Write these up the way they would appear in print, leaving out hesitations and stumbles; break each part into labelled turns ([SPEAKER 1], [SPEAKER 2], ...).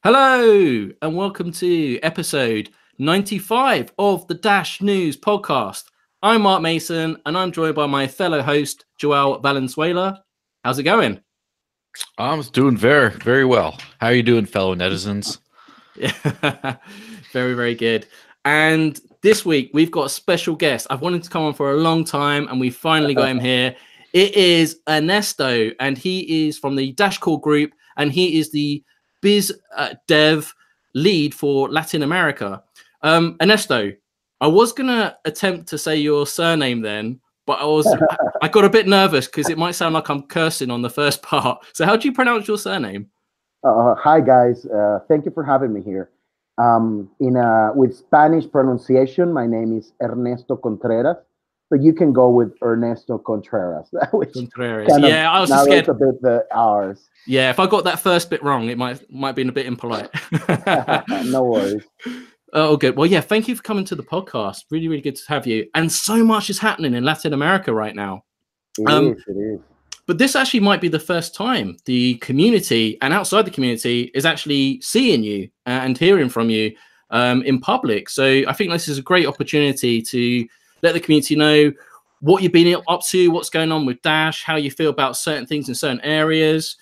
[SPEAKER 1] Hello, and welcome to episode 95 of the Dash News podcast. I'm Mark Mason, and I'm joined by my fellow host, Joel Valenzuela. How's it going?
[SPEAKER 2] I'm doing very, very well. How are you doing, fellow netizens?
[SPEAKER 1] Yeah, very good. And this week, we've got a special guest. I've wanted to come on for a long time, and we finally got him here. It is Ernesto, and he is from the Dash Core group, and he is the Biz Dev lead for Latin America. Ernesto, I was going to attempt to say your surname then, but I got a bit nervous because it might sound like I'm cursing on the first part. So how do you pronounce your surname?
[SPEAKER 3] Hi guys, thank you for having me here. With Spanish pronunciation, my name is Ernesto Contreras, but you can go with Ernesto Contreras.
[SPEAKER 1] Contreras. Yeah, I was just scared.
[SPEAKER 3] A bit the R's.
[SPEAKER 1] Yeah, if I got that first bit wrong, it might be a bit impolite.
[SPEAKER 3] No worries.
[SPEAKER 1] Oh, good. Well, yeah, thank you for coming to the podcast. Really good to have you. And so much is happening in Latin America right now.
[SPEAKER 3] It is.
[SPEAKER 1] But this actually might be the first time the community and outside the community is actually seeing you and hearing from you in public. So I think this is a great opportunity to let the community know what you've been up to, what's going on with Dash, how you feel about certain things in certain areas.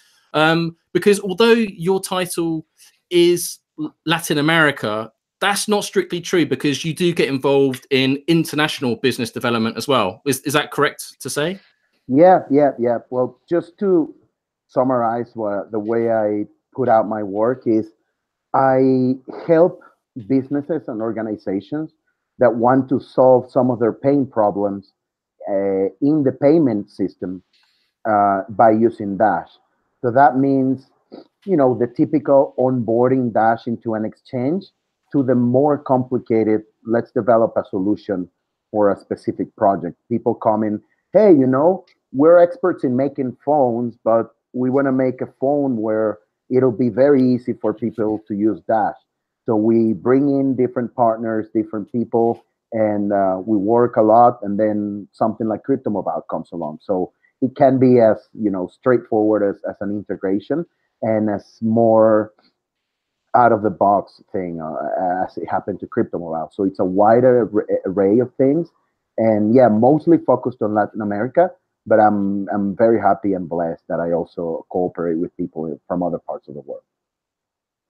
[SPEAKER 1] Because although your title is Latin America, that's not strictly true because you do get involved in international business development as well. Is that correct to say?
[SPEAKER 3] Yeah. Well, just to summarize the way I put out my work is I help businesses and organizations that want to solve some of their pain problems in the payment system by using Dash. So that means, the typical onboarding Dash into an exchange to the more complicated, let's develop a solution for a specific project. People come in, hey, we're experts in making phones, but we want to make a phone where it'll be very easy for people to use Dash. So we bring in different partners, different people, and we work a lot. And then something like Crypto Mobile comes along. So it can be as straightforward as an integration and as more out of the box thing as it happened to Crypto Mobile. So it's a wider array of things, and yeah, mostly focused on Latin America. But I'm very happy and blessed that I also cooperate with people from other parts of the world.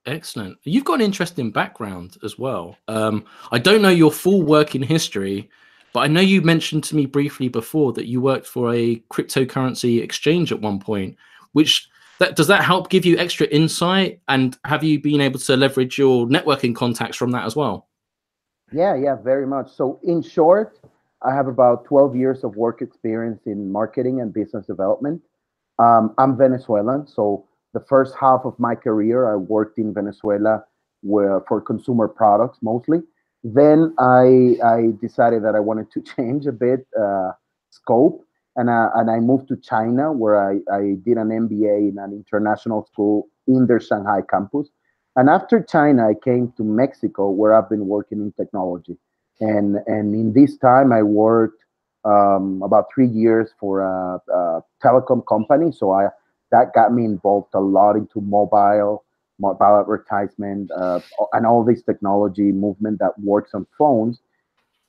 [SPEAKER 1] Excellent. You've got an interesting background as well. I don't know your full working history, but I know you mentioned to me briefly before that you worked for a cryptocurrency exchange at one point. Does that help give you extra insight? And have you been able to leverage your networking contacts from that as well?
[SPEAKER 3] Yeah, very much. So in short, I have about 12 years of work experience in marketing and business development. I'm Venezuelan, so the first half of my career, I worked in Venezuela for consumer products mostly. Then I decided that I wanted to change a bit scope, and I moved to China, where I did an MBA in an international school in their Shanghai campus. And after China, I came to Mexico, where I've been working in technology. And in this time, I worked about 3 years for a telecom company. So that got me involved a lot into mobile advertisement, and all this technology movement that works on phones.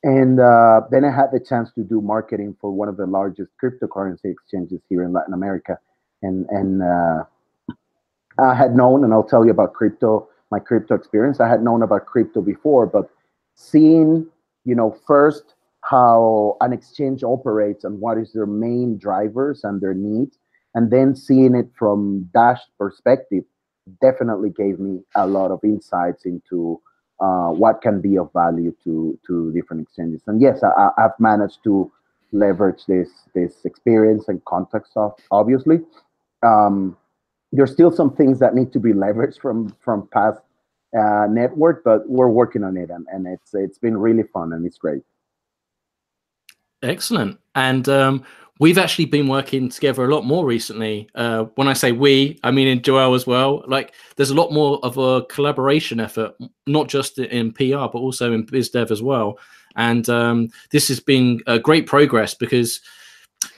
[SPEAKER 3] And then I had the chance to do marketing for one of the largest cryptocurrency exchanges here in Latin America. And I had known, and I'll tell you about my crypto experience. I had known about crypto before, but seeing, first how an exchange operates and what is their main drivers and their needs, and then seeing it from Dash perspective definitely gave me a lot of insights into what can be of value to different exchanges. And yes, I've managed to leverage this experience and context, obviously. There's still some things that need to be leveraged from past network, but we're working on it, and it's been really fun and it's great.
[SPEAKER 1] Excellent. And we've actually been working together a lot more recently. When I say we, I mean in Joel as well. Like, there's a lot more of a collaboration effort, not just in PR, but also in biz dev as well. And this has been great progress because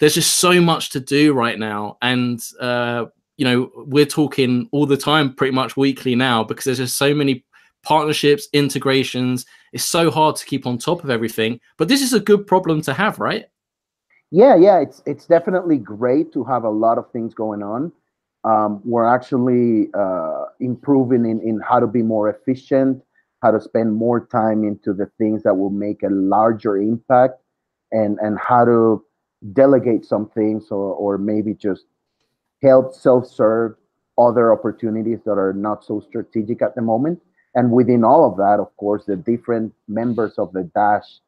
[SPEAKER 1] there's just so much to do right now. And you know, we're talking all the time, pretty much weekly now, because there's just so many partnerships, integrations. It's so hard to keep on top of everything, but this is a good problem to have, right?
[SPEAKER 3] Yeah, it's definitely great to have a lot of things going on. We're actually improving in how to be more efficient, how to spend more time into the things that will make a larger impact, and how to delegate some things, or maybe just help self-serve other opportunities that are not so strategic at the moment. And within all of that, of course, the different members of the Dash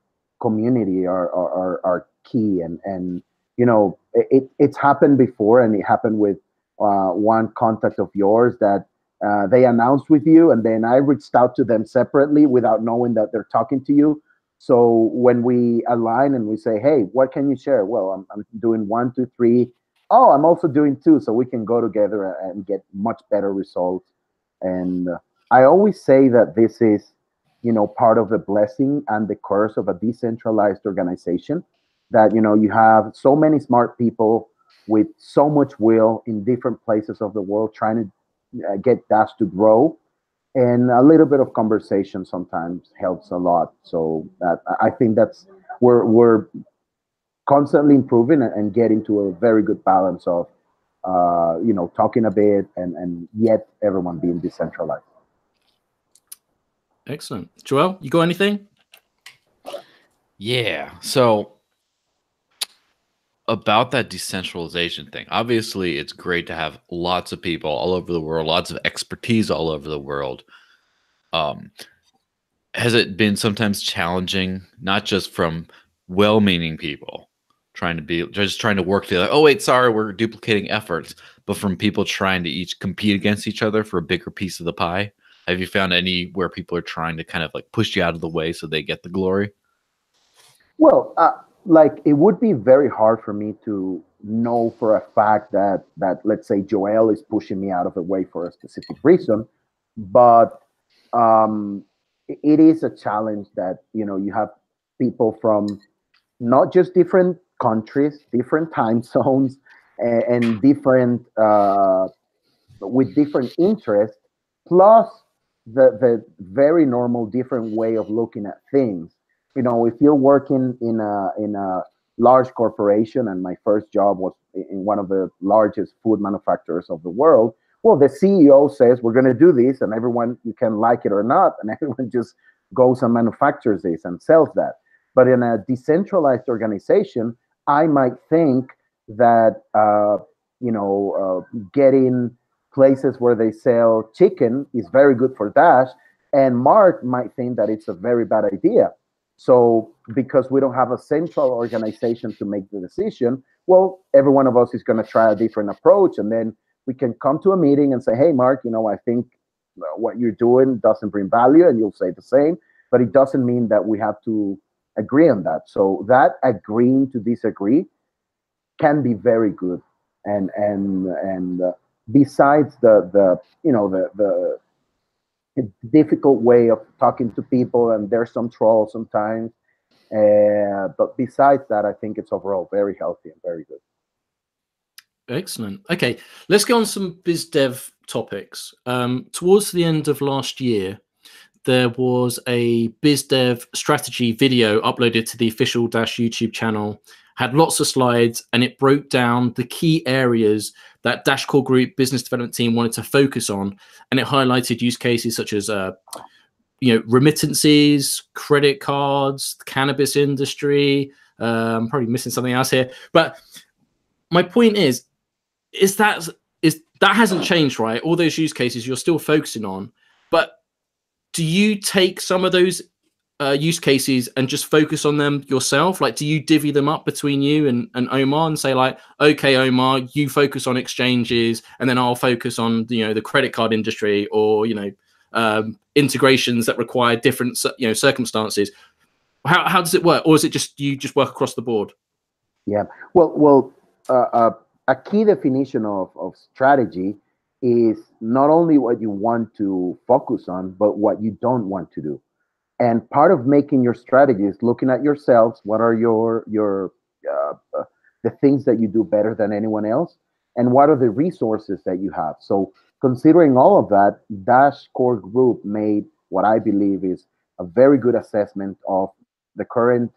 [SPEAKER 3] community are key. And you know, it's happened before, and it happened with one contact of yours that they announced with you, and then I reached out to them separately without knowing that they're talking to you. So when we align and we say, hey, what can you share? Well, I'm doing 1, 2, 3. Oh, I'm also doing 2, so we can go together and get much better results. And I always say that this is, you know, part of the blessing and the curse of a decentralized organization, that, you know, you have so many smart people with so much will in different places of the world trying to get Dash to grow. And a little bit of conversation sometimes helps a lot. So I think that's, we're constantly improving and getting to a very good balance of you know, talking a bit and yet everyone being decentralized.
[SPEAKER 1] Excellent. Joel, you got anything?
[SPEAKER 2] Yeah. So about that decentralization thing, obviously it's great to have lots of people all over the world, lots of expertise all over the world. Has it been sometimes challenging, not just from well-meaning people trying to work together? Oh, wait, sorry, we're duplicating efforts, but from people trying to each compete against each other for a bigger piece of the pie? Have you found any where people are trying to kind of like push you out of the way so they get the glory?
[SPEAKER 3] Well, like, it would be very hard for me to know for a fact that let's say Joel is pushing me out of the way for a specific reason, but it is a challenge that, you know, you have people from not just different countries, different time zones, and different with different interests, plus the very normal different way of looking at things. You know, if you're working in a large corporation, and my first job was in one of the largest food manufacturers of the world, well, the CEO says we're going to do this, and everyone, you can like it or not, and everyone just goes and manufactures this and sells that. But in a decentralized organization, I might think that getting places where they sell chicken is very good for Dash, and Mark might think that it's a very bad idea. So because we don't have a central organization to make the decision, well, every one of us is going to try a different approach, and then we can come to a meeting and say, hey, Mark, you know, I think what you're doing doesn't bring value, and you'll say the same, but it doesn't mean that we have to agree on that. So that agreeing to disagree can be very good. And besides the you know, the difficult way of talking to people, and there's some trolls sometimes, but besides that, I think it's overall very healthy and very good.
[SPEAKER 1] Excellent. Okay, let's go on some biz dev topics. Towards the end of last year, there was a Biz Dev Strategy video uploaded to the official Dash YouTube channel, had lots of slides, and it broke down the key areas that Dash Core Group business development team wanted to focus on, and it highlighted use cases such as remittances, credit cards, the cannabis industry. I'm probably missing something else here, but my point is that hasn't changed, right? All those use cases you're still focusing on, but do you take some of those use cases and just focus on them yourself? Like, do you divvy them up between you and Omar and say, like, okay, Omar, you focus on exchanges, and then I'll focus on, you know, the credit card industry, or, you know, integrations that require different, you know, circumstances? How does it work? Or is it just you just work across the board?
[SPEAKER 3] Yeah. Well, a key definition of strategy is not only what you want to focus on, but what you don't want to do. And part of making your strategy is looking at yourselves. What are your the things that you do better than anyone else? and what are the resources that you have. So considering all of that, Dash Core Group made what I believe is a very good assessment of the current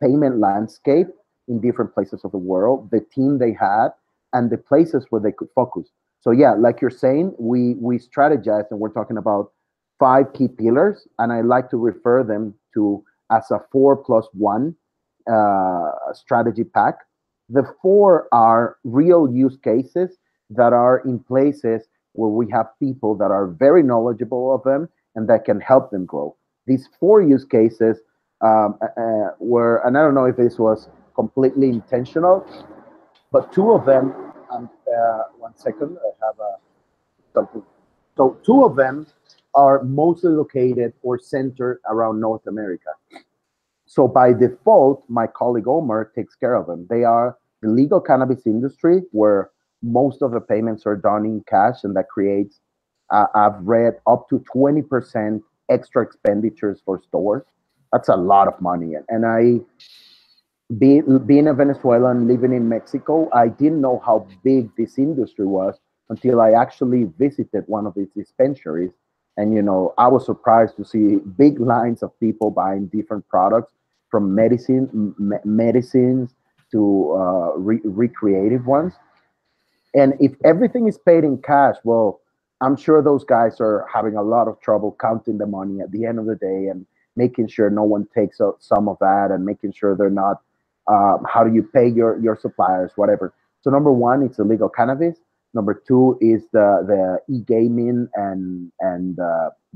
[SPEAKER 3] payment landscape in different places of the world, the team they had, and the places where they could focus. So yeah, like you're saying, we strategized, and we're talking about 5 key pillars, and I like to refer them to as a 4+1 strategy pack. The 4 are real use cases that are in places where we have people that are very knowledgeable of them and that can help them grow. These 4 use cases were, and I don't know if this was completely intentional, but 2 of them, 1 second, I have something. So 2 of them are mostly located or centered around North America. So by default, my colleague Omar takes care of them. They are the legal cannabis industry, where most of the payments are done in cash, and that creates, I've read, up to 20% extra expenditures for stores. That's a lot of money. And being a Venezuelan living in Mexico, I didn't know how big this industry was until I actually visited one of these dispensaries. And, I was surprised to see big lines of people buying different products, from medicines to recreative ones. And if everything is paid in cash, well, I'm sure those guys are having a lot of trouble counting the money at the end of the day, and making sure no one takes out some of that, and making sure they're not, how do you pay your suppliers, whatever. So number 1, it's illegal cannabis. Number 2 is the e-gaming and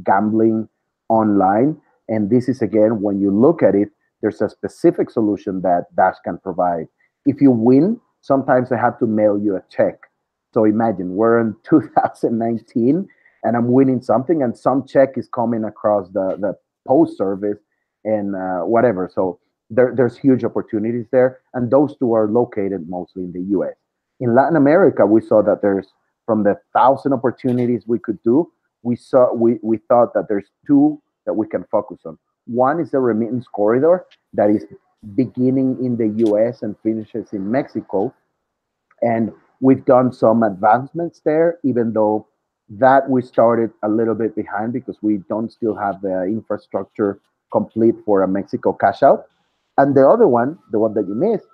[SPEAKER 3] gambling online. And this is, again, when you look at it, there's a specific solution that Dash can provide. If you win, sometimes I have to mail you a check. So imagine we're in 2019 and I'm winning something, and some check is coming across the post service and whatever. So there's huge opportunities there. And those 2 are located mostly in the US. In Latin America, we saw that there's, from the 1,000 opportunities we could do, we thought that there's 2 that we can focus on. One is the remittance corridor that is beginning in the US and finishes in Mexico. And we've done some advancements there, even though that we started a little bit behind because we don't still have the infrastructure complete for a Mexico cash out. And the other one, the one that you missed,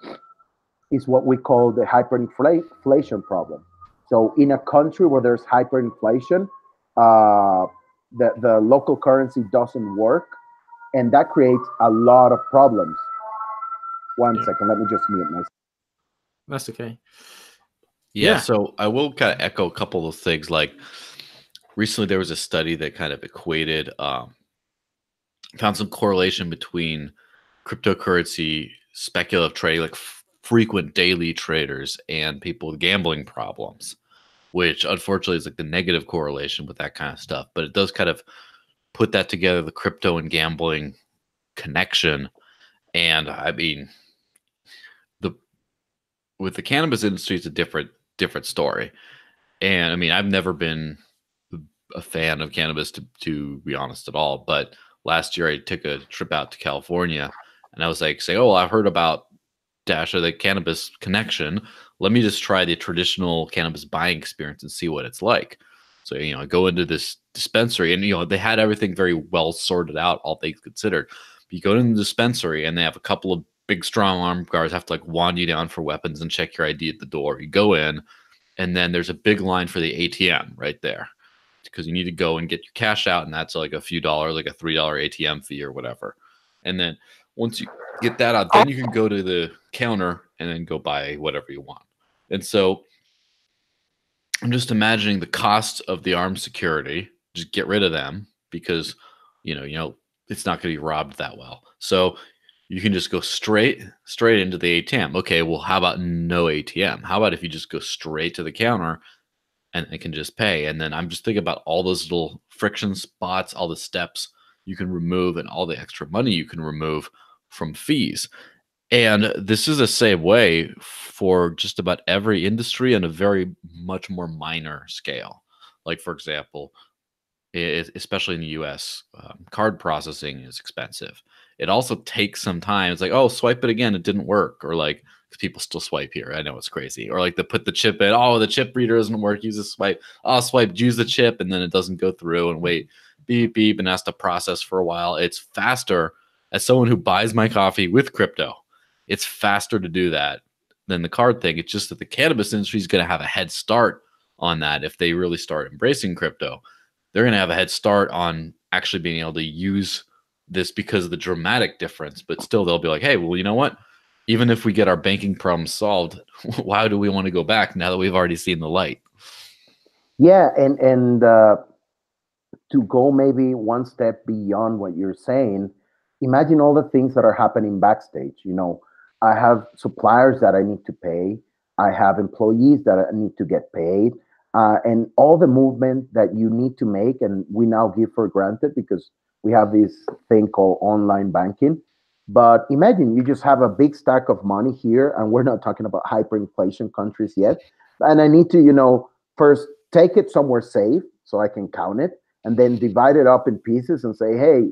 [SPEAKER 3] is what we call the hyperinflation problem. So in a country where there's hyperinflation, the local currency doesn't work, and that creates a lot of problems. One second, let me just mute myself.
[SPEAKER 1] That's okay.
[SPEAKER 2] Yeah, so I will kind of echo a couple of things. Like, recently there was a study that kind of equated, found some correlation between cryptocurrency speculative trading, like frequent daily traders, and people with gambling problems, which unfortunately is like the negative correlation with that kind of stuff. But it does kind of put that together, the crypto and gambling connection. And I mean, with the cannabis industry, it's a different story. And I mean, I've never been a fan of cannabis, to be honest, at all. But last year I took a trip out to California, and I was like saying, oh, I've heard about Dash, or the cannabis connection. Let me just try the traditional cannabis buying experience and see what it's like. So, I go into this dispensary, and, they had everything very well sorted out, all things considered. But you go into the dispensary, and they have a couple of big, strong armed guards have to like wand you down for weapons and check your ID at the door. You go in, and then there's a big line for the ATM right there, because you need to go and get your cash out, and that's like a few dollars, like a $3 ATM fee or whatever. And then once you get that out, then you can go to the counter and then go buy whatever you want. And so I'm just imagining the cost of the armed security, just get rid of them, because it's not going to be robbed that well. So you can just go straight into the ATM. Okay, well, how about no ATM? How about if you just go straight to the counter and it can just pay? And then I'm just thinking about all those little friction spots, all the steps you can remove, and all the extra money you can remove from fees. And this is the same way for just about every industry on a very much more minor scale. Like, for example, especially in the US, card processing is expensive. It also takes some time. It's like, oh, swipe it again, it didn't work. Or like, because people still swipe here. I know it's crazy. Or like they put the chip in. Oh, the chip reader doesn't work. Use a swipe. Oh, swipe. Use the chip, and then it doesn't go through. And wait, beep beep, and has to process for a while. It's faster. As someone who buys my coffee with crypto, it's faster to do that than the card thing. It's just that the cannabis industry is going to have a head start on that if they really start embracing crypto. They're going to have a head start on actually being able to use this because of the dramatic difference. But still, they'll be like, hey, well, you know what? Even if we get our banking problems solved, why do we want to go back now that we've already seen the light?
[SPEAKER 3] Yeah, and to go maybe one step beyond what you're saying, imagine all the things that are happening backstage. You know, I have suppliers that I need to pay. I have employees that I need to get paid. And all the movement that you need to make, and we now give for granted because we have this thing called online banking. But imagine you just have a big stack of money here, and we're not talking about hyperinflation countries yet. And I need to, you know, first take it somewhere safe so I can count it, and then divide it up in pieces and say, hey,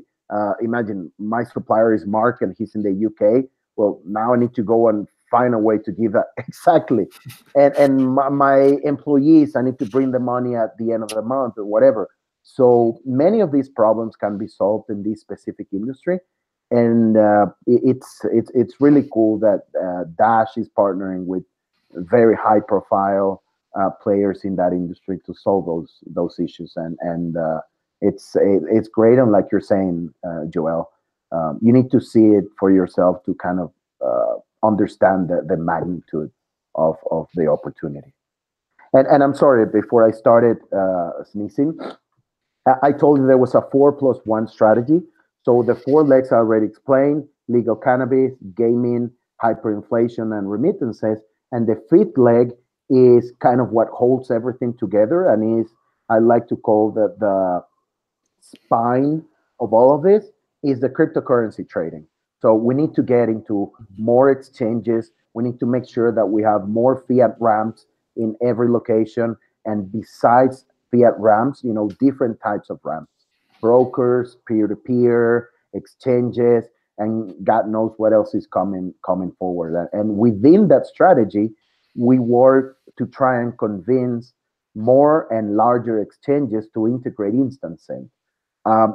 [SPEAKER 3] imagine my supplier is Mark and he's in the UK. Well, now I need to go and find a way to give that exactly. And my employees, I need to bring the money at the end of the month or whatever. So many of these problems can be solved in this specific industry. And it's really cool that Dash is partnering with very high profile players in that industry to solve those issues. And it's great. And like you're saying, Joel, you need to see it for yourself to kind of understand the magnitude of the opportunity. And I'm sorry, before I started sneezing, I told you there was a 4+1 strategy. So the 4 legs I already explained: legal cannabis, gaming, hyperinflation, and remittances. And the 5th leg is kind of what holds everything together and is, I like to call the spine of all of this, is the cryptocurrency trading. So we need to get into more exchanges. We need to make sure that we have more fiat ramps in every location. And besides fiat ramps, you know, different types of ramps: brokers, peer-to-peer, exchanges, and God knows what else is coming forward. And within that strategy, we work to try and convince more and larger exchanges to integrate instant send.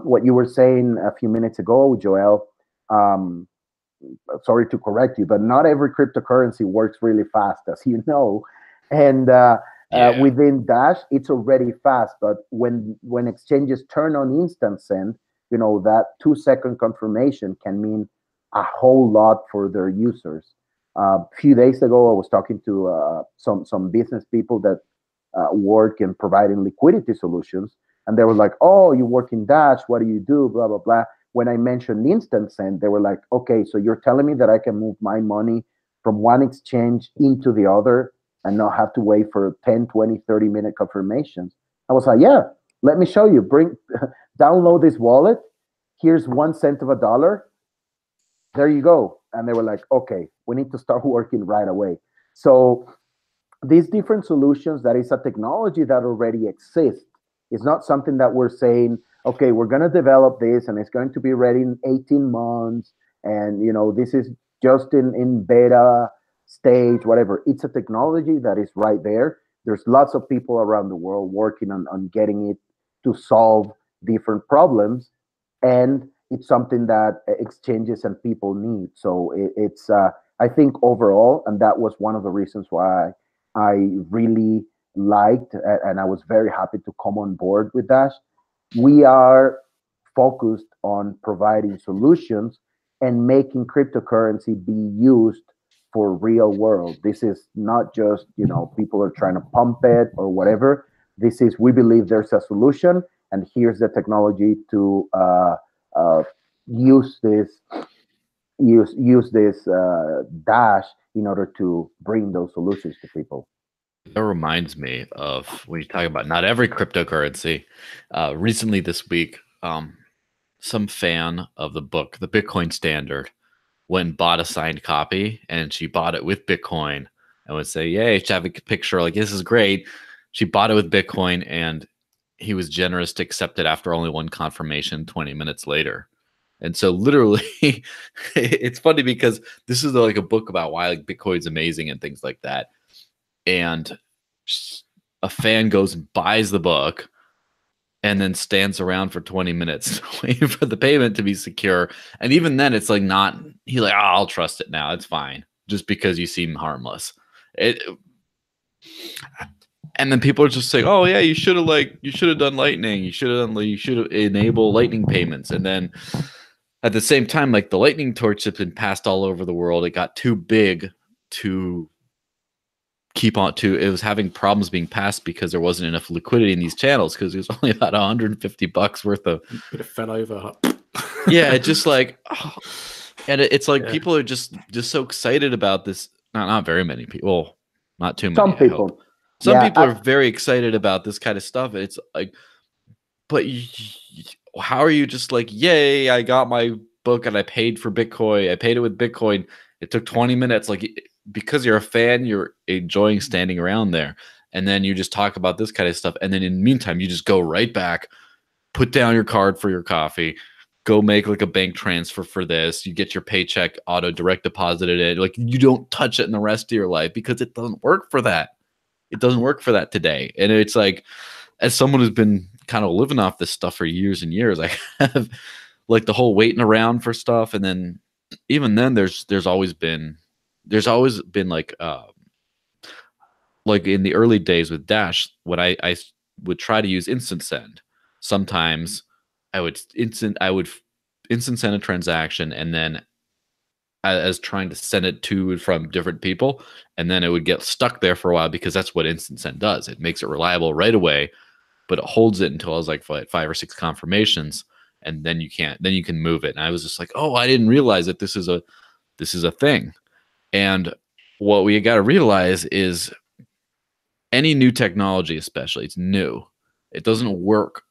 [SPEAKER 3] What you were saying a few minutes ago, Joel, sorry to correct you, but not every cryptocurrency works really fast, as you know. And within Dash, it's already fast. But when exchanges turn on instant send, you know, that 2-second confirmation can mean a whole lot for their users. A few days ago, I was talking to some business people that work in providing liquidity solutions. And they were like, oh, you work in Dash, what do you do? Blah, blah, blah. When I mentioned instant send, they were like, okay, so you're telling me that I can move my money from one exchange into the other and not have to wait for 10, 20, 30-minute confirmations? I was like, yeah, let me show you. Download this wallet. Here's 1 cent of a dollar. There you go. And they were like, okay, we need to start working right away. So these different solutions, that is a technology that already exists. It's not something that we're saying, okay, we're going to develop this and it's going to be ready in 18 months. And, you know, this is just in beta stage, whatever. It's a technology that is right there. There's lots of people around the world working on getting it to solve different problems. And it's something that exchanges and people need. So it's I think overall, and that was one of the reasons why I really liked and I was very happy to come on board with Dash. We are focused on providing solutions and making cryptocurrency be used for real world. This is not just, you know, people are trying to pump it or whatever. This is, we believe there's a solution, and here's the technology to use this Dash in order to bring those solutions to people.
[SPEAKER 2] That reminds me of when you talk about not every cryptocurrency. Recently this week, some fan of the book, The Bitcoin Standard, went and bought a signed copy, and she bought it with Bitcoin and would say, yay, she have a picture like, this is great. She bought it with Bitcoin, and he was generous to accept it after only one confirmation 20 minutes later. And so literally it's funny because this is like a book about why like Bitcoin's amazing and things like that. And a fan goes and buys the book and then stands around for 20 minutes waiting for the payment to be secure. And even then it's like not, he's like, oh, I'll trust it now. It's fine. Just because you seem harmless. And then people are just saying, oh yeah, you should have done Lightning. You should have enabled Lightning payments. And then at the same time, like the Lightning torch has been passed all over the world. It got too big to keep on to. It was having problems being passed because there wasn't enough liquidity in these channels because it was only about $150 worth of.
[SPEAKER 1] But it fell over.
[SPEAKER 2] Yeah, it just like, oh. And it's like people are just so excited about this. Not very many people. Not too many.
[SPEAKER 3] Some people.
[SPEAKER 2] Some people are very excited about this kind of stuff. It's like, but how are you just like, yay, I got my book and I paid for Bitcoin. I paid it with Bitcoin. It took 20 minutes. Like, because you're a fan, you're enjoying standing around there. And then you just talk about this kind of stuff. And then in the meantime, you just go right back, put down your card for your coffee, go make like a bank transfer for this. You get your paycheck auto direct deposited in. Like, you don't touch it in the rest of your life because it doesn't work for that. It doesn't work for that today. And it's like, as someone who's been kind of living off this stuff for years and years, I have like the whole waiting around for stuff. And then even then there's always been like in the early days with Dash, when I would try to use instant send, sometimes I would instant send a transaction and then as trying to send it to and from different people, and then it would get stuck there for a while because that's what instant send does. It makes it reliable right away, but it holds it until I was like 5 or 6 confirmations, and then you can move it. And I was just like, oh, I didn't realize that this is a thing. And what we got to realize is any new technology, especially, it's new. It doesn't work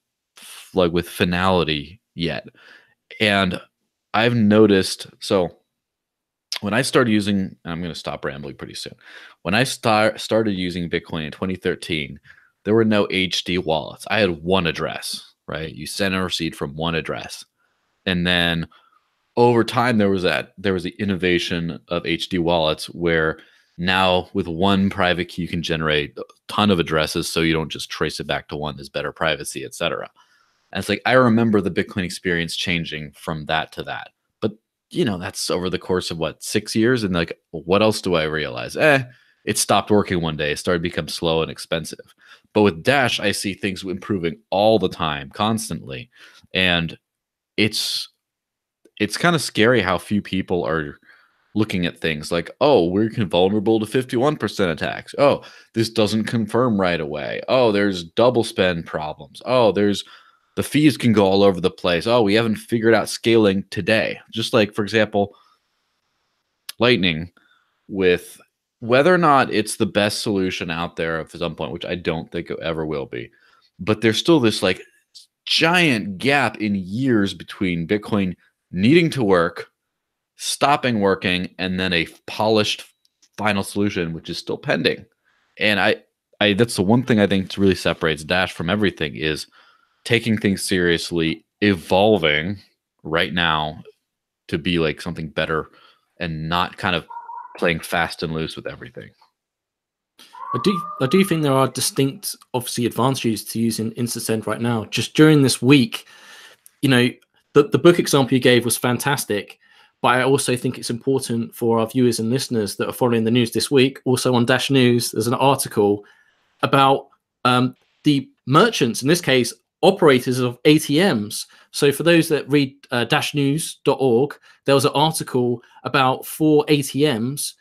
[SPEAKER 2] like with finality yet. And I've noticed, so when I started using, and I'm going to stop rambling pretty soon. When I started using Bitcoin in 2013, there were no HD wallets. I had one address, right? You send and receive from one address. And then over time, there was the innovation of HD wallets where now with one private key, you can generate a ton of addresses so you don't just trace it back to one. There's better privacy, etc. And it's like, I remember the Bitcoin experience changing from that to that. But, that's over the course of 6 years. And like, what else do I realize? It stopped working one day. It started to become slow and expensive. But with Dash, I see things improving all the time, constantly. And it's kind of scary how few people are looking at things like, oh, we're vulnerable to 51% attacks. Oh, this doesn't confirm right away. Oh, there's double spend problems. Oh, the fees can go all over the place. Oh, we haven't figured out scaling today. Just like, for example, Lightning, with whether or not it's the best solution out there at some point, which I don't think it ever will be, but there's still this like giant gap in years between Bitcoin needing to work, stopping working, and then a polished final solution, which is still pending. And I that's the one thing I think really separates Dash from everything is taking things seriously, evolving right now to be like something better and not kind of playing fast and loose with everything.
[SPEAKER 1] I do think there are distinct, obviously, advantages to using instant send right now. Just during this week, the book example you gave was fantastic, but I also think it's important for our viewers and listeners that are following the news this week. Also on Dash News, there's an article about the merchants, in this case, operators of ATMs. So for those that read dashnews.org, there was an article about 4 ATMs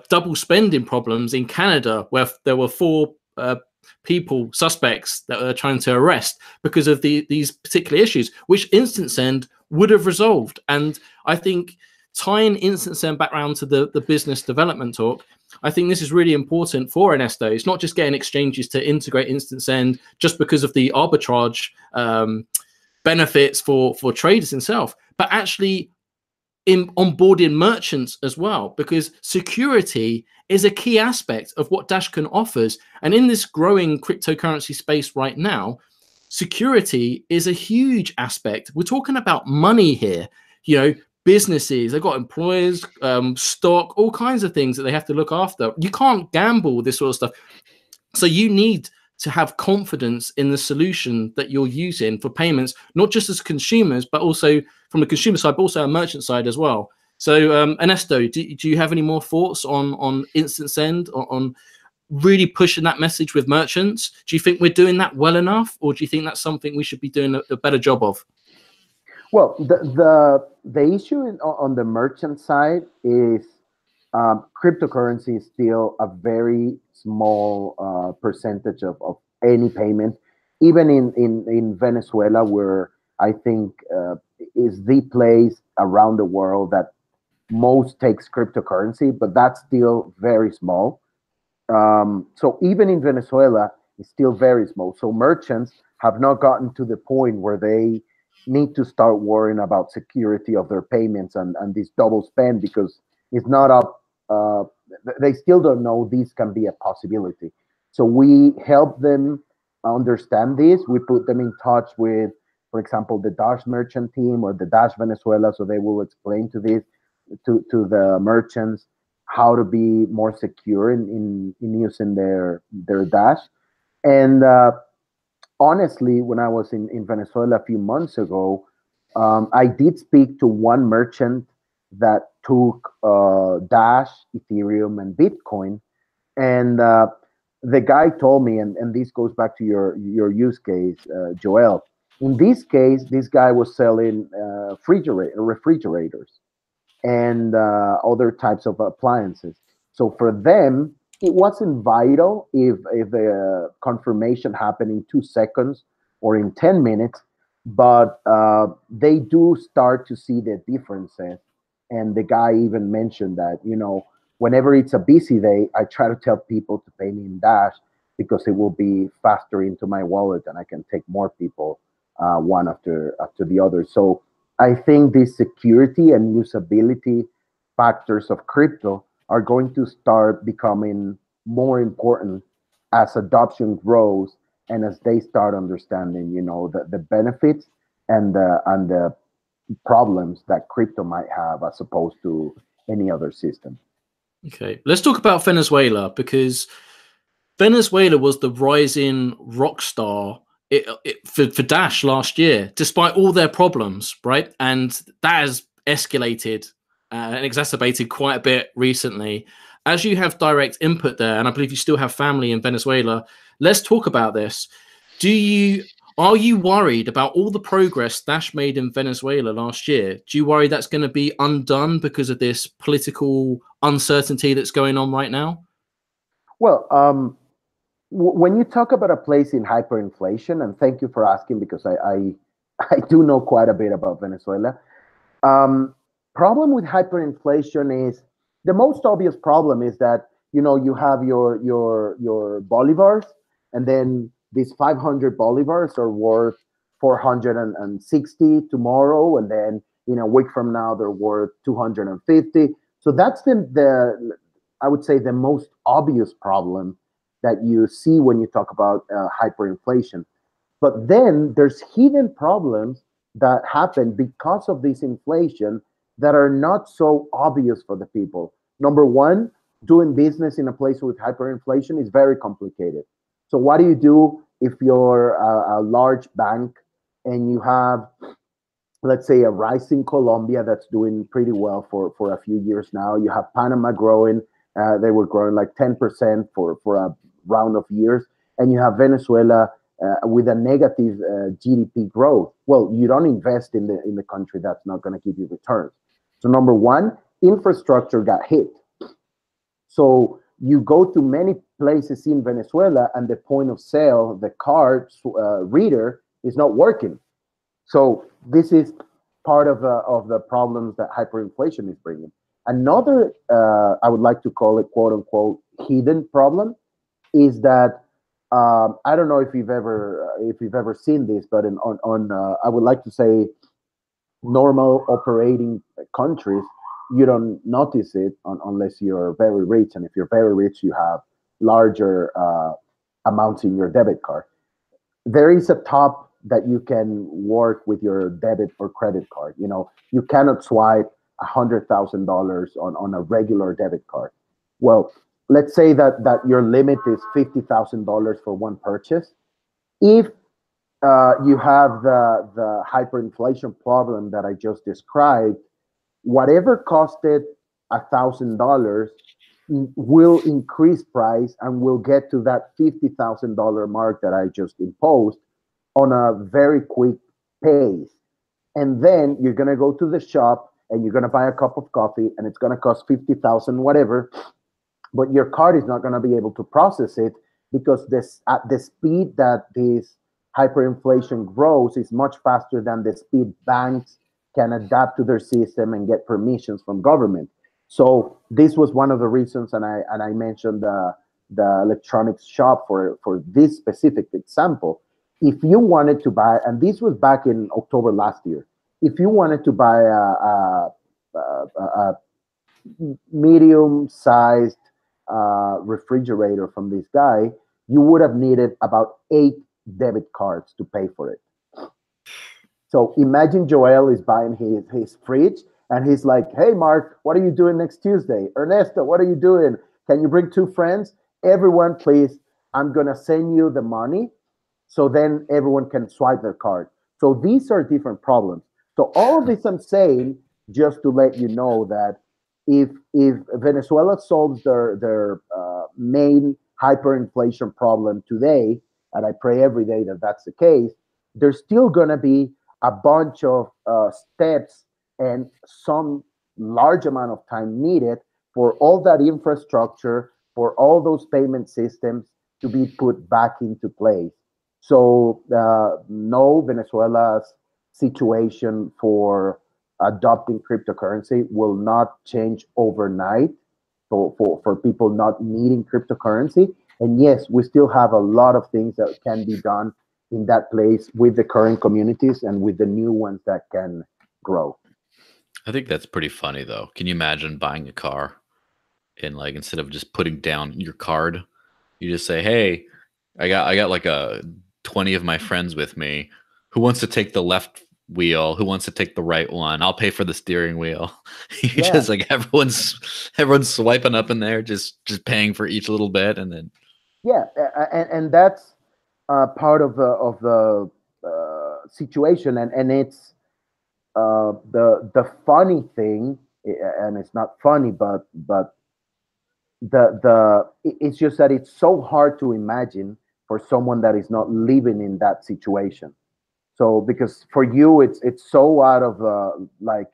[SPEAKER 1] double spending problems in Canada, where there were 4 suspects that were trying to arrest because of these particular issues, which instant send would have resolved. And I think tying instant send back around to the business development talk, I think this is really important for Ernesto. It's not just getting exchanges to integrate instant send just because of the arbitrage benefits for traders themselves, but actually in onboarding merchants as well, because security is a key aspect of what Dash can offers. And in this growing cryptocurrency space right now, security is a huge aspect. We're talking about money here. You know, businesses, they've got employers, stock, all kinds of things that they have to look after. You can't gamble this sort of stuff. So you need to have confidence in the solution that you're using for payments, not just as consumers, but also from the consumer side, but also a merchant side as well. So Ernesto, do you have any more thoughts on instant send, on really pushing that message with merchants? Do you think we're doing that well enough, or do you think that's something we should be doing a better job of?
[SPEAKER 3] Well, the issue on the merchant side is cryptocurrency is still a very small percentage of any payment, even in Venezuela, where I think is the place around the world that most takes cryptocurrency, but that's still very small. So even in Venezuela, it's still very small. So merchants have not gotten to the point where they need to start worrying about security of their payments and this double spend, because it's not up. They still don't know this can be a possibility. So we help them understand this. We put them in touch with, for example, the Dash merchant team or the Dash Venezuela, so they will explain to the merchants how to be more secure in using their Dash. And honestly, when I was in Venezuela a few months ago, I did speak to one merchant that took Dash, Ethereum, and Bitcoin. And the guy told me, and this goes back to your use case, Joel. In this case, this guy was selling refrigerators and other types of appliances. So for them, it wasn't vital if the confirmation happened in 2 seconds or in 10 minutes, but they do start to see the differences. And the guy even mentioned that, whenever it's a busy day, I try to tell people to pay me in Dash because it will be faster into my wallet and I can take more people one after the other. So I think the security and usability factors of crypto are going to start becoming more important as adoption grows and as they start understanding, the benefits and the problems that crypto might have as opposed to any other system.
[SPEAKER 1] Okay, let's talk about Venezuela, because Venezuela was the rising rock star for Dash last year, despite all their problems, right? And that has escalated and exacerbated quite a bit recently. As you have direct input there, and I believe you still have family in Venezuela, let's talk about this. Are you worried about all the progress Dash made in Venezuela last year? Do you worry that's going to be undone because of this political uncertainty that's going on right now?
[SPEAKER 3] Well, when you talk about a place in hyperinflation, and thank you for asking, because I do know quite a bit about Venezuela. Problem with hyperinflation is the most obvious problem is that you have your bolivars, and then these 500 bolivars are worth 460 tomorrow, and then a week from now they're worth 250. So that's the I would say the most obvious problem that you see when you talk about hyperinflation. But then there's hidden problems that happen because of this inflation that are not so obvious for the people. Number one, doing business in a place with hyperinflation is very complicated. So what do you do if you're a large bank and you have, let's say, a rising Colombia that's doing pretty well for a few years now? You have Panama growing. They were growing like 10% for a round of years. And you have Venezuela with a negative GDP growth. Well, you don't invest in the country that's not going to give you returns. So number one, infrastructure got hit. So you go to many places in Venezuela and the point of sale, the card reader is not working. So this is part of the problems that hyperinflation is bringing. Another, I would like to call it, quote unquote, hidden problem is that I don't know if you've ever seen this, but I would like to say normal operating countries, you don't notice it unless you're very rich, and if you're very rich, you have larger amounts in your debit card. there is a top that you can work with your debit or credit card. You cannot swipe $100,000 on a regular debit card. Well, let's say that your limit is $50,000 for one purchase. If you have the hyperinflation problem that I just described, whatever costed $1,000 will increase price and will get to that $50,000 mark that I just imposed on a very quick pace. And then you're gonna go to the shop and you're gonna buy a cup of coffee and it's gonna cost 50,000 whatever, but your card is not gonna be able to process it because this at the speed that this hyperinflation grows is much faster than the speed banks can adapt to their system and get permissions from government. So this was one of the reasons, and I mentioned the electronics shop for this specific example. If you wanted to buy, and this was back in October last year, if you wanted to buy a medium-sized refrigerator from this guy, you would have needed about 8 debit cards to pay for it. So imagine Joel is buying his fridge, and he's like, "Hey, Mark, what are you doing next Tuesday? Ernesto, what are you doing? Can you bring 2 friends? Everyone, please, I'm going to send you the money." So then everyone can swipe their card. So these are different problems. So all of this I'm saying just to let you know that if Venezuela solves their main hyperinflation problem today, and I pray every day that that's the case, there's still going to be a bunch of steps and some large amount of time needed for all that infrastructure, for all those payment systems to be put back into place. So no, Venezuela's situation for adopting cryptocurrency will not change overnight for people not needing cryptocurrency. And yes, we still have a lot of things that can be done in that place with the current communities and with the new ones that can grow.
[SPEAKER 2] I think that's pretty funny though. Can you imagine buying a car and like instead of just putting down your card, you just say, "Hey, I got like a 20 of my friends with me. Who wants to take the left wheel? Who wants to take the right one? I'll pay for the steering wheel." You
[SPEAKER 3] Yeah.
[SPEAKER 2] just like everyone's swiping up in there, just paying for each little bit, and then
[SPEAKER 3] Yeah, and that's part of the situation, and it's the funny thing, and it's not funny, but it's just that it's so hard to imagine for someone that is not living in that situation. So because for you it's so out of like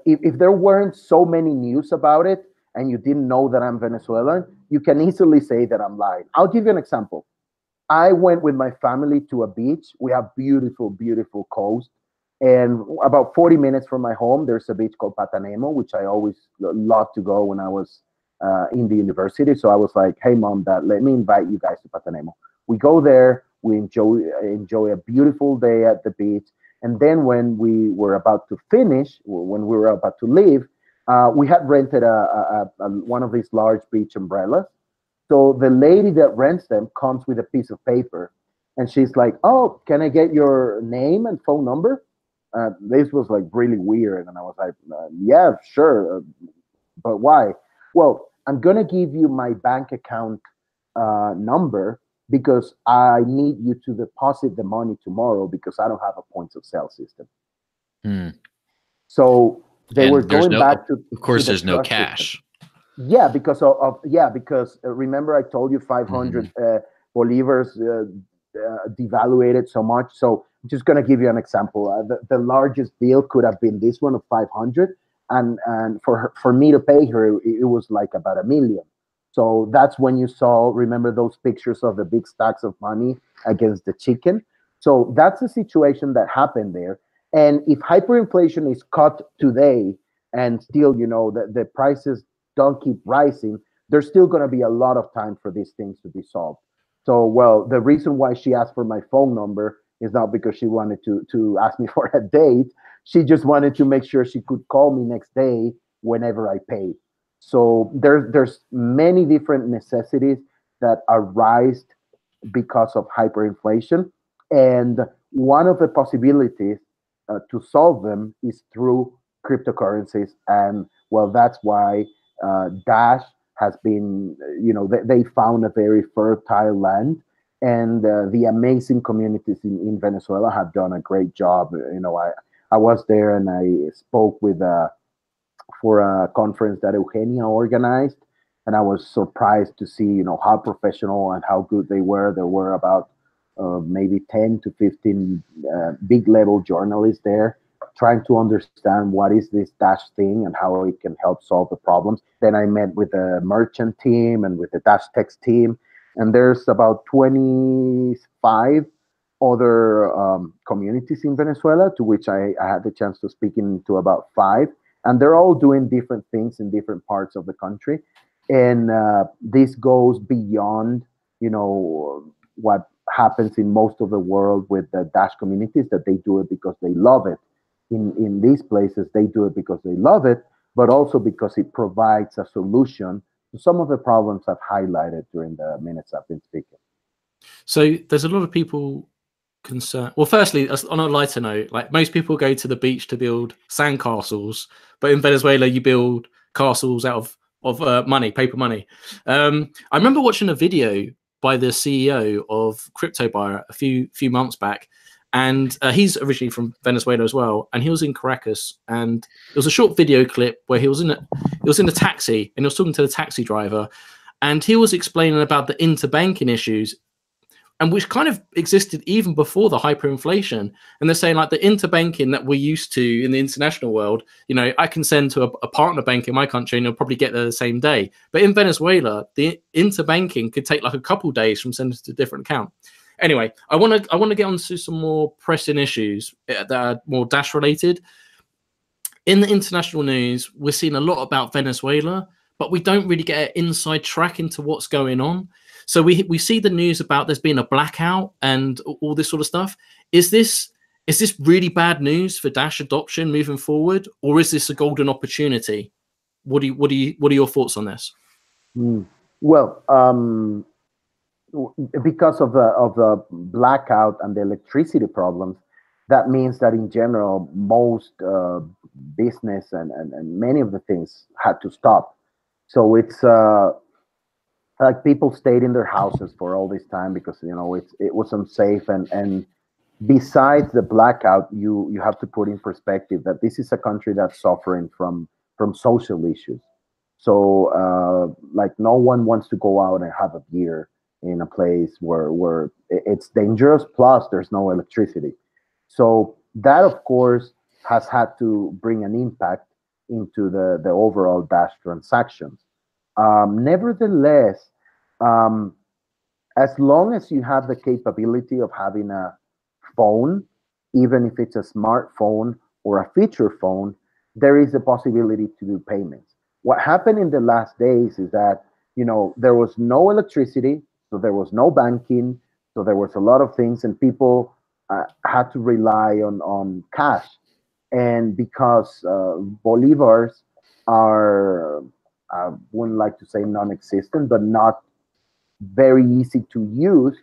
[SPEAKER 3] if there weren't so many news about it and you didn't know that I'm Venezuelan, you can easily say that I'm lying. I'll give you an example. I went with my family to a beach. We have beautiful, beautiful coast. And about 40 minutes from my home, there's a beach called Patanemo, which I always loved to go when I was in the university. So I was like, "Hey, mom, dad, let me invite you guys to Patanemo." We go there. We enjoy a beautiful day at the beach. And then when we were about to finish, when we were about to leave, we had rented one of these large beach umbrellas. So the lady that rents them comes with a piece of paper, and she's like, "Oh, can I get your name and phone number?" This was like really weird, and I was like, "Yeah, sure, but why?" "Well, I'm gonna give you my bank account number because I need you to deposit the money tomorrow because I don't have a points of sale system."
[SPEAKER 2] Hmm.
[SPEAKER 3] So they were
[SPEAKER 2] and there's
[SPEAKER 3] going
[SPEAKER 2] no,
[SPEAKER 3] back to
[SPEAKER 2] of course,
[SPEAKER 3] the
[SPEAKER 2] there's no
[SPEAKER 3] trust system.
[SPEAKER 2] cash.
[SPEAKER 3] Yeah, because because remember I told you 500 bolivars devaluated so much. So I'm just gonna give you an example. The largest bill could have been this one of 500, and for me to pay her, it was like about 1 million. So that's when you saw, remember those pictures of the big stacks of money against the chicken. So that's the situation that happened there. And if hyperinflation is cut today and still, the prices don't keep rising, there's still going to be a lot of time for these things to be solved. So, well, the reason why she asked for my phone number is not because she wanted to ask me for a date. She just wanted to make sure she could call me next day whenever I paid. So there's many different necessities that arise because of hyperinflation. And one of the possibilities to solve them is through cryptocurrencies. And well, that's why Dash has been, they found a very fertile land. And the amazing communities in Venezuela have done a great job. I was there and I spoke with for a conference that Eugenia organized, and I was surprised to see how professional and how good they were. There were about maybe 10 to 15 big level journalists there trying to understand what is this Dash thing and how it can help solve the problems. Then I met with the merchant team and with the Dash Text team, and there's about 25 other communities in Venezuela, to which I had the chance to speak into about 5, and they're all doing different things in different parts of the country. And this goes beyond, what happens in most of the world with the Dash communities, that they do it because they love it. In these places, they do it because they love it, but also because it provides a solution to some of the problems I've highlighted during the minutes I've been speaking.
[SPEAKER 1] So there's a lot of people concerned. Well, firstly, on a lighter note, like most people go to the beach to build sandcastles, but in Venezuela, you build castles out of money, paper money. I remember watching a video by the CEO of Crypto Buyer a few months back, and he's originally from Venezuela as well, and he was in Caracas, and it was a short video clip where he was in a taxi, and he was talking to the taxi driver, and he was explaining about the interbanking issues, and which kind of existed even before the hyperinflation. And they're saying like the interbanking that we're used to in the international world, I can send to a partner bank in my country and it'll probably get there the same day. But in Venezuela, the interbanking could take like a couple days from sending to a different account. Anyway, I want to get onto some more pressing issues that are more Dash related. In the international news, we're seeing a lot about Venezuela, but we don't really get an inside track into what's going on. So we see the news about there's been a blackout and all this sort of stuff. Is this really bad news for Dash adoption moving forward, or is this a golden opportunity? What are your thoughts on this?
[SPEAKER 3] Well, because of the blackout and the electricity problems, that means that in general most business and many of the things had to stop. So it's like people stayed in their houses for all this time because it was unsafe. And besides the blackout, you have to put in perspective that this is a country that's suffering from social issues. So like no one wants to go out and have a beer in a place where it's dangerous. Plus, there's no electricity. So that, of course, has had to bring an impact into the overall Dash transactions. Nevertheless, as long as you have the capability of having a phone, even if it's a smartphone or a feature phone, there is a possibility to do payments. What happened in the last days is that, there was no electricity, so there was no banking, so there was a lot of things, and people had to rely on cash. And because bolivars are, I wouldn't like to say non-existent, but not very easy to use,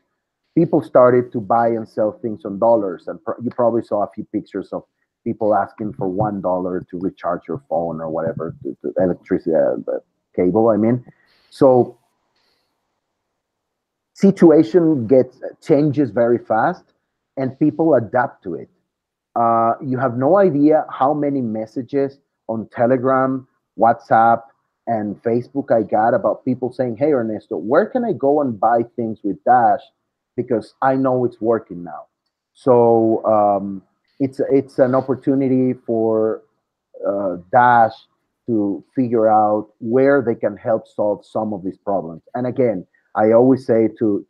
[SPEAKER 3] people started to buy and sell things on dollars. And you probably saw a few pictures of people asking for $1 to recharge your phone or whatever, to electricity, the cable, I mean. So situation changes very fast and people adapt to it. You have no idea how many messages on Telegram, WhatsApp, and Facebook I got about people saying, "Hey, Ernesto, where can I go and buy things with Dash? Because I know it's working now." So it's an opportunity for Dash to figure out where they can help solve some of these problems. And again, I always say to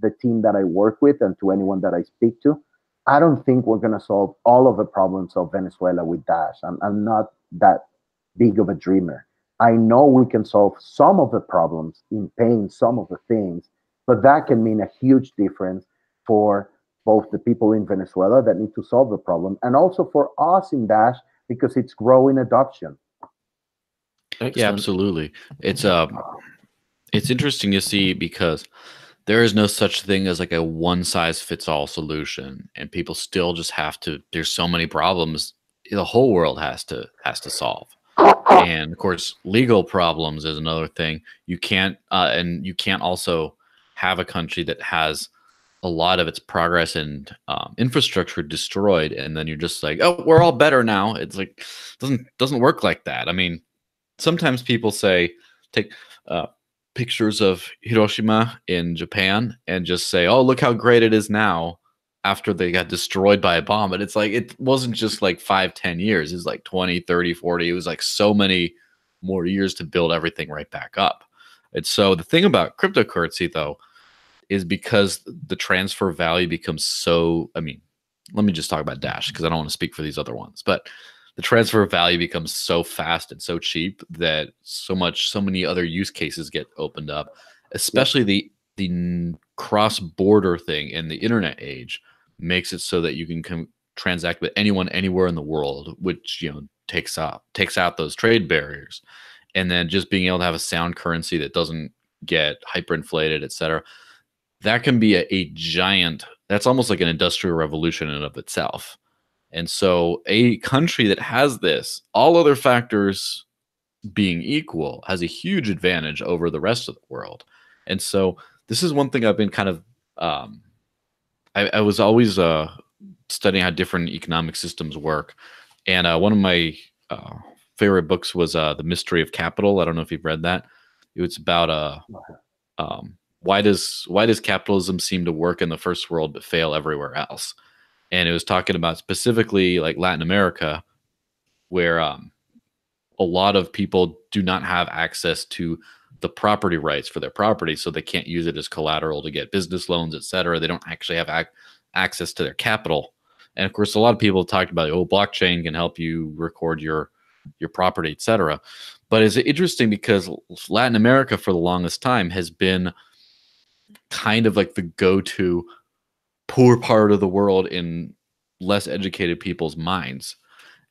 [SPEAKER 3] the team that I work with and to anyone that I speak to, I don't think we're going to solve all of the problems of Venezuela with Dash. I'm not that big of a dreamer. I know we can solve some of the problems in paying some of the things, but that can mean a huge difference for both the people in Venezuela that need to solve the problem and also for us in Dash because it's growing adoption.
[SPEAKER 2] Excellent. Yeah, absolutely. It's interesting to see because there is no such thing as like a one size fits all solution, and people still just have to. There's so many problems the whole world has to solve. And of course, legal problems is another thing. You can't, and you can't also have a country that has a lot of its progress and infrastructure destroyed, and then you're just like, oh, we're all better now. It's like doesn't work like that. I mean, sometimes people say take pictures of Hiroshima in Japan and just say, oh, look how great it is now after they got destroyed by a bomb. But it's like, it wasn't just like 5-10 years. It's like 20, 30, 40. It was like so many more years to build everything right back up. And so the thing about cryptocurrency, though, is because the transfer value becomes so, I mean, let me just talk about Dash because I don't want to speak for these other ones, but the transfer value becomes so fast and so cheap that so many other use cases get opened up, especially the cross-border thing in the internet age makes it so that you can transact with anyone anywhere in the world, which, you know, takes out those trade barriers. And then just being able to have a sound currency that doesn't get hyperinflated, et cetera, that can be a giant, that's almost like an industrial revolution in and of itself. And so a country that has this, all other factors being equal, has a huge advantage over the rest of the world. And so this is one thing I've been kind of, I was always studying how different economic systems work. And one of my favorite books was The Mystery of Capital. I don't know if you've read that. It was about why does capitalism seem to work in the first world but fail everywhere else? And it was talking about specifically like Latin America, where a lot of people do not have access to the property rights for their property, so they can't use it as collateral to get business loans, et cetera. They don't actually have access to their capital. And of course, a lot of people talked about, oh, blockchain can help you record your property, et cetera. But it's interesting because Latin America for the longest time has been kind of like the go-to poor part of the world in less educated people's minds.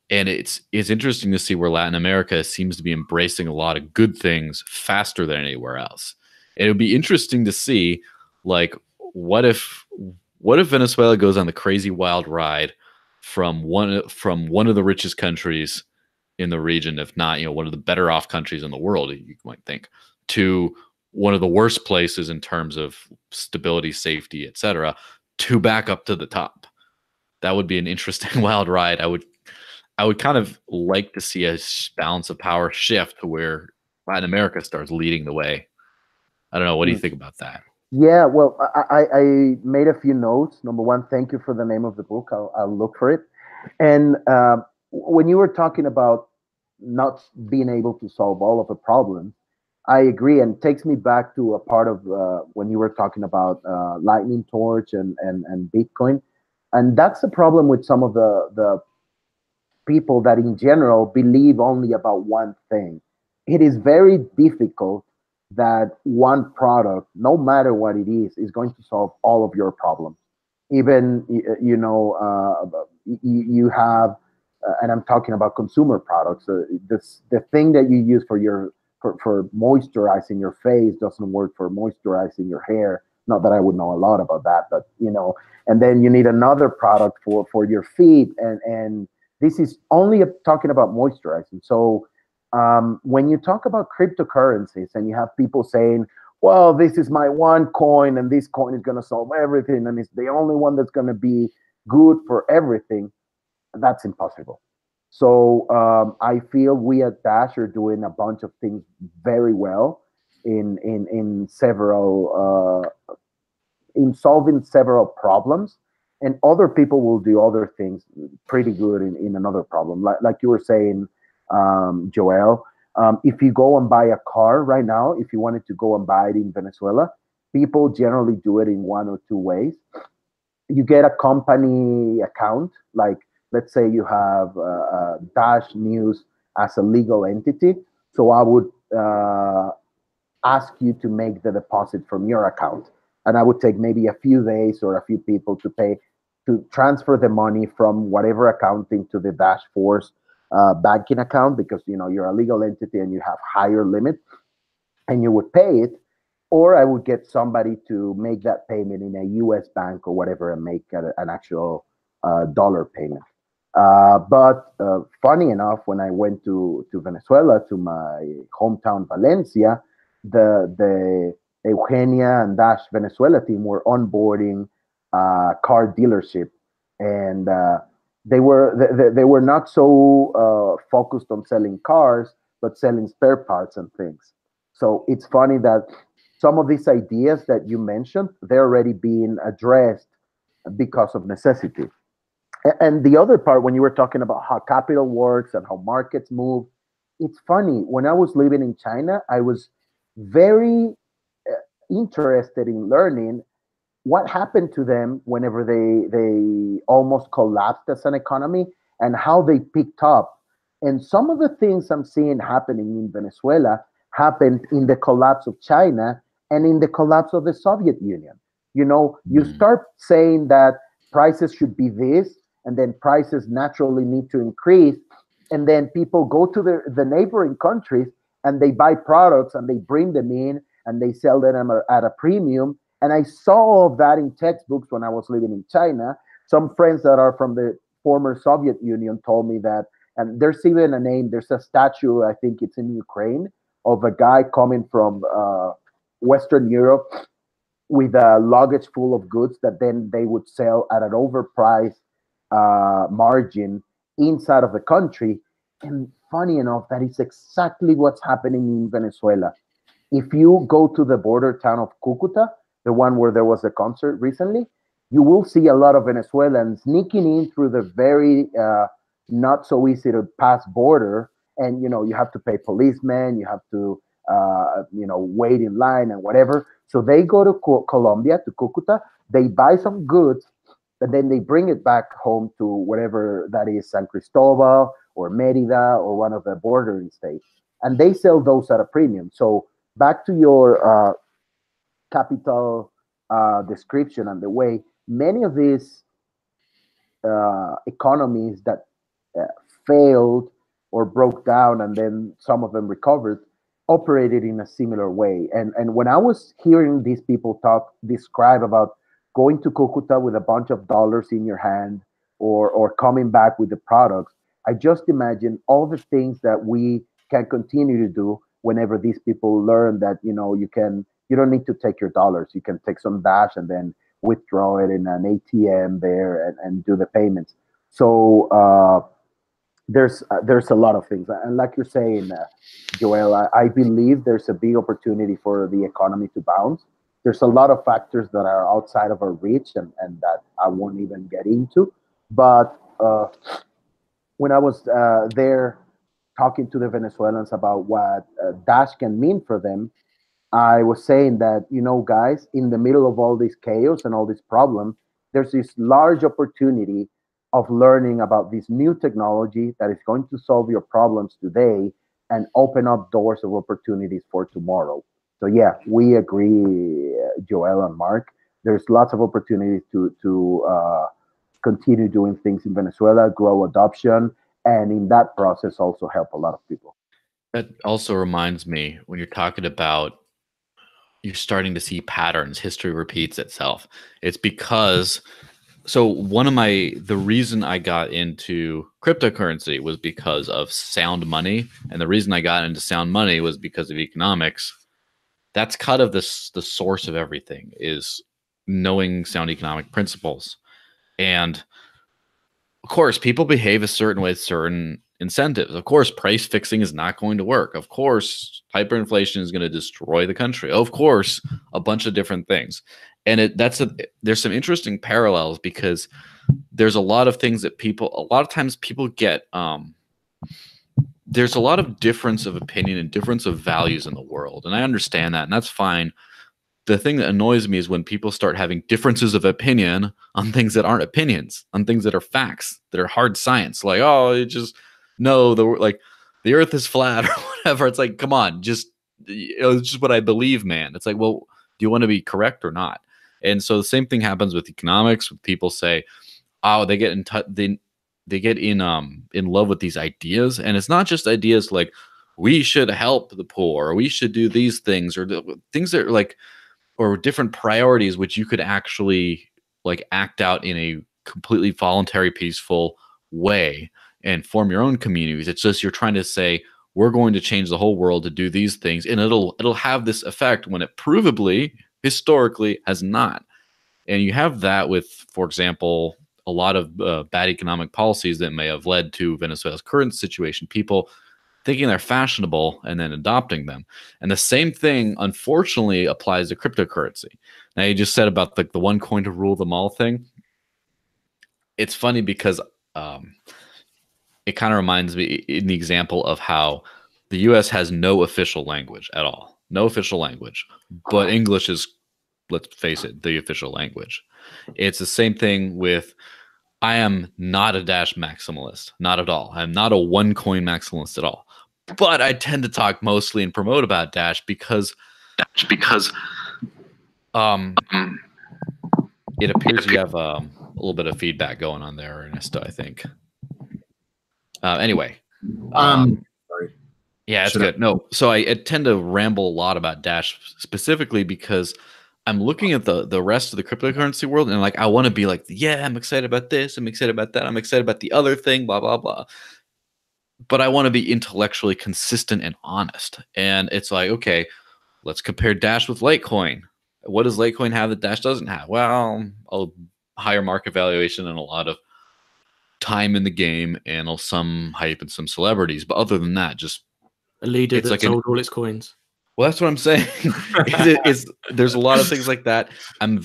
[SPEAKER 2] And it's interesting to see where Latin America seems to be embracing a lot of good things faster than anywhere else. And it would be interesting to see, like, what if Venezuela goes on the crazy wild ride from one of the richest countries in the region, if not, you know, one of the better off countries in the world, you might think, to one of the worst places in terms of stability, safety, et cetera, to back up to the top. That would be an interesting wild ride. I would kind of like to see a balance of power shift to where Latin America starts leading the way. I don't know. What do you think about that?
[SPEAKER 3] Yeah, well, I made a few notes. Number one, thank you for the name of the book. I'll look for it. And when you were talking about not being able to solve all of the problems, I agree, and takes me back to a part of when you were talking about Lightning Torch and Bitcoin, and that's the problem with some of the people that in general believe only about one thing. It is very difficult that one product, no matter what it is going to solve all of your problems. Even you have, and I'm talking about consumer products. The thing that you use for moisturizing your face doesn't work for moisturizing your hair. Not that I would know a lot about that, but and then you need another product for your feet, and this is only talking about moisturizing. So when you talk about cryptocurrencies and you have people saying, well, this is my one coin and this coin is going to solve everything and it's the only one that's going to be good for everything, that's impossible. So I feel we at Dash are doing a bunch of things very well in solving several problems, and other people will do other things pretty good in another problem. Like you were saying, Joel, if you go and buy a car right now, if you wanted to go and buy it in Venezuela, people generally do it in one or two ways. You get a company account, like let's say you have Dash News as a legal entity. So I would ask you to make the deposit from your account. And I would take maybe a few days or a few people to transfer the money from whatever account into the Dash Force banking account, because you're a legal entity and you have higher limits, and you would pay it. or I would get somebody to make that payment in a U.S. bank or whatever and make an actual dollar payment. But funny enough, when I went to Venezuela, to my hometown Valencia, the Eugenia and Dash Venezuela team were onboarding car dealership, and they were not so focused on selling cars, but selling spare parts and things. So it's funny that some of these ideas that you mentioned, they're already being addressed because of necessity. And the other part, when you were talking about how capital works and how markets move, it's funny. When I was living in China, I was very interested in learning what happened to them whenever they almost collapsed as an economy and how they picked up. And some of the things I'm seeing happening in Venezuela happened in the collapse of China and in the collapse of the Soviet Union. You know, you start saying that prices should be this, and then prices naturally need to increase. And then people go to the neighboring countries and they buy products and they bring them in and they sell them at a premium. And I saw all of that in textbooks when I was living in China. Some friends that are from the former Soviet Union told me that, and there's even a name, there's a statue, I think it's in Ukraine, of a guy coming from Western Europe with a luggage full of goods that then they would sell at an overpriced margin inside of the country. And funny enough, that is exactly what's happening in Venezuela. If you go to the border town of Cucuta, the one where there was a concert recently, you will see a lot of Venezuelans sneaking in through the very not so easy to pass border. And, you know, you have to pay policemen, you have to, wait in line and whatever. So they go to Colombia, to Cucuta, they buy some goods, and then they bring it back home to whatever that is, San Cristobal or Merida or one of the bordering states. And they sell those at a premium. So back to your capital description and the way many of these economies that uh, failed or broke down and then some of them recovered operated in a similar way. And when I was hearing these people describe about going to Cucuta with a bunch of dollars in your hand or coming back with the products, I just imagine all the things that we can continue to do whenever these people learn that, you don't need to take your dollars. You can take some Dash and then withdraw it in an ATM there and do the payments. So there's a lot of things, and like you're saying, Joel, I believe there's a big opportunity for the economy to bounce. There's a lot of factors that are outside of our reach and that I won't even get into. But when I was there talking to the Venezuelans about what Dash can mean for them, I was saying that, guys, in the middle of all this chaos and all this problem, there's this large opportunity of learning about this new technology that is going to solve your problems today and open up doors of opportunities for tomorrow. So yeah, we agree, Joel and Mark. There's lots of opportunities to continue doing things in Venezuela, grow adoption, and in that process also help a lot of people.
[SPEAKER 2] That also reminds me, when you're talking about you're starting to see patterns, history repeats itself. It's because, so the reason I got into cryptocurrency was because of sound money. And the reason I got into sound money was because of economics. That's kind of the source of everything, is knowing sound economic principles. And of course, people behave a certain way with certain incentives. Of course, price fixing is not going to work. Of course, hyperinflation is going to destroy the country. Of course, a bunch of different things. And there's some interesting parallels, because there's a lot of things that a lot of times people get, there's a lot of difference of opinion and difference of values in the world. And I understand that, and that's fine. The thing that annoys me is when people start having differences of opinion on things that aren't opinions, on things that are facts, that are hard science. Like, oh, the earth is flat or whatever. It's like, come on, it's just what I believe, man. It's like, well, do you want to be correct or not? And so the same thing happens with economics. When people say, oh, they get in love with these ideas. And it's not just ideas like, we should help the poor, or we should do these things, or things that are like, or different priorities, which you could actually like act out in a completely voluntary, peaceful way and form your own communities. It's just you're trying to say, we're going to change the whole world to do these things, and it'll have this effect when it provably, historically, has not. And you have that with, for example, a lot of bad economic policies that may have led to Venezuela's current situation. People thinking they're fashionable and then adopting them. And the same thing, unfortunately, applies to cryptocurrency. Now, you just said about the one coin to rule them all thing. It's funny because it kind of reminds me in the example of how the U.S. has no official language at all. No official language. But English is, let's face it, the official language. It's the same thing with, I am not a Dash maximalist. Not at all. I'm not a one coin maximalist at all. But I tend to talk mostly and promote about Dash because it appears you have a little bit of feedback going on there, Ernesto, I think. Anyway.
[SPEAKER 4] Sorry.
[SPEAKER 2] Yeah, it's good. No, so I tend to ramble a lot about Dash specifically because I'm looking at the rest of the cryptocurrency world, and like I want to be like, yeah, I'm excited about this, I'm excited about that, I'm excited about the other thing, blah, blah, blah. But I want to be intellectually consistent and honest. And it's like, okay, let's compare Dash with Litecoin. What does Litecoin have that Dash doesn't have? Well, a higher market valuation and a lot of time in the game and some hype and some celebrities. But other than that, just
[SPEAKER 1] a leader
[SPEAKER 2] it's
[SPEAKER 1] that
[SPEAKER 2] like
[SPEAKER 1] sold all its coins.
[SPEAKER 2] Well, that's what I'm saying. There's a lot of things like that. I'm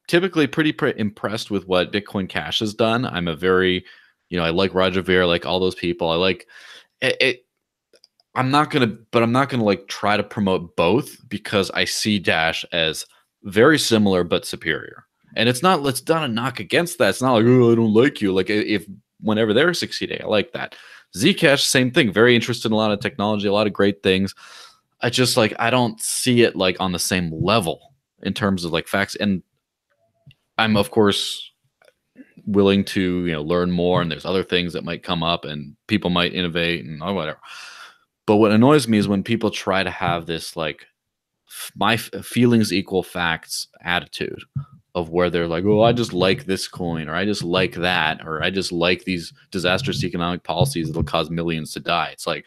[SPEAKER 2] typically pretty impressed with what Bitcoin Cash has done. I'm a very, I like Roger Ver, I like all those people. I like it. I'm not gonna like try to promote both because I see Dash as very similar but superior. And it's not a knock against that. It's not like, oh, I don't like you. Like if whenever they're succeeding, I like that. Zcash, same thing. Very interested in a lot of technology, a lot of great things. I just like I don't see it like on the same level in terms of like facts. And I'm of course willing to learn more. And there's other things that might come up, and people might innovate and whatever. But what annoys me is when people try to have this like my feelings equal facts attitude of where they're like, oh, I just like this coin, or I just like that, or I just like these disastrous economic policies that'll cause millions to die. It's like,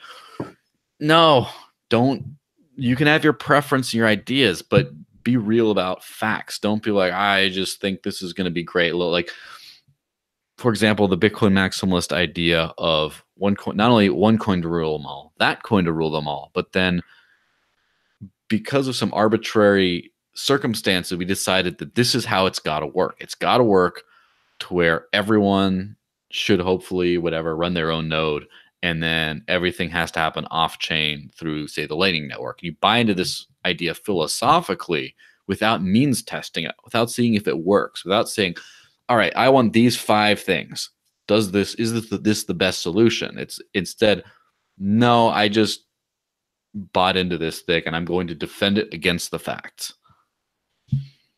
[SPEAKER 2] no, don't. You can have your preference and your ideas, but be real about facts. Don't be like, I just think this is going to be great. Like, for example, the Bitcoin maximalist idea of one coin, not only one coin to rule them all, that coin to rule them all, but then because of some arbitrary circumstances, we decided that this is how it's got to work. It's got to work to where everyone should hopefully run their own node, and then everything has to happen off chain through, say, the Lightning Network. You buy into this idea philosophically without means testing it, without seeing if it works, without saying, all right, I want these 5 things. Is this the best solution? It's instead, no, I just bought into this thing and I'm going to defend it against the facts.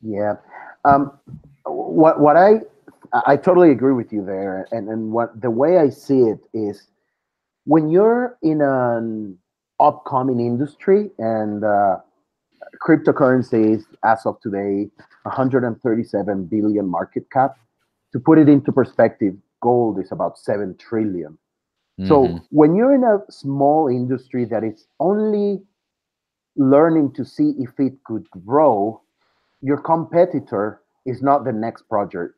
[SPEAKER 3] Yeah. What I totally agree with you there. And what the way I see it is when you're in an upcoming industry, and cryptocurrency is, as of today, 137 billion market cap. To put it into perspective, gold is about 7 trillion. So when you're in a small industry that is only learning to see if it could grow, your competitor is not the next project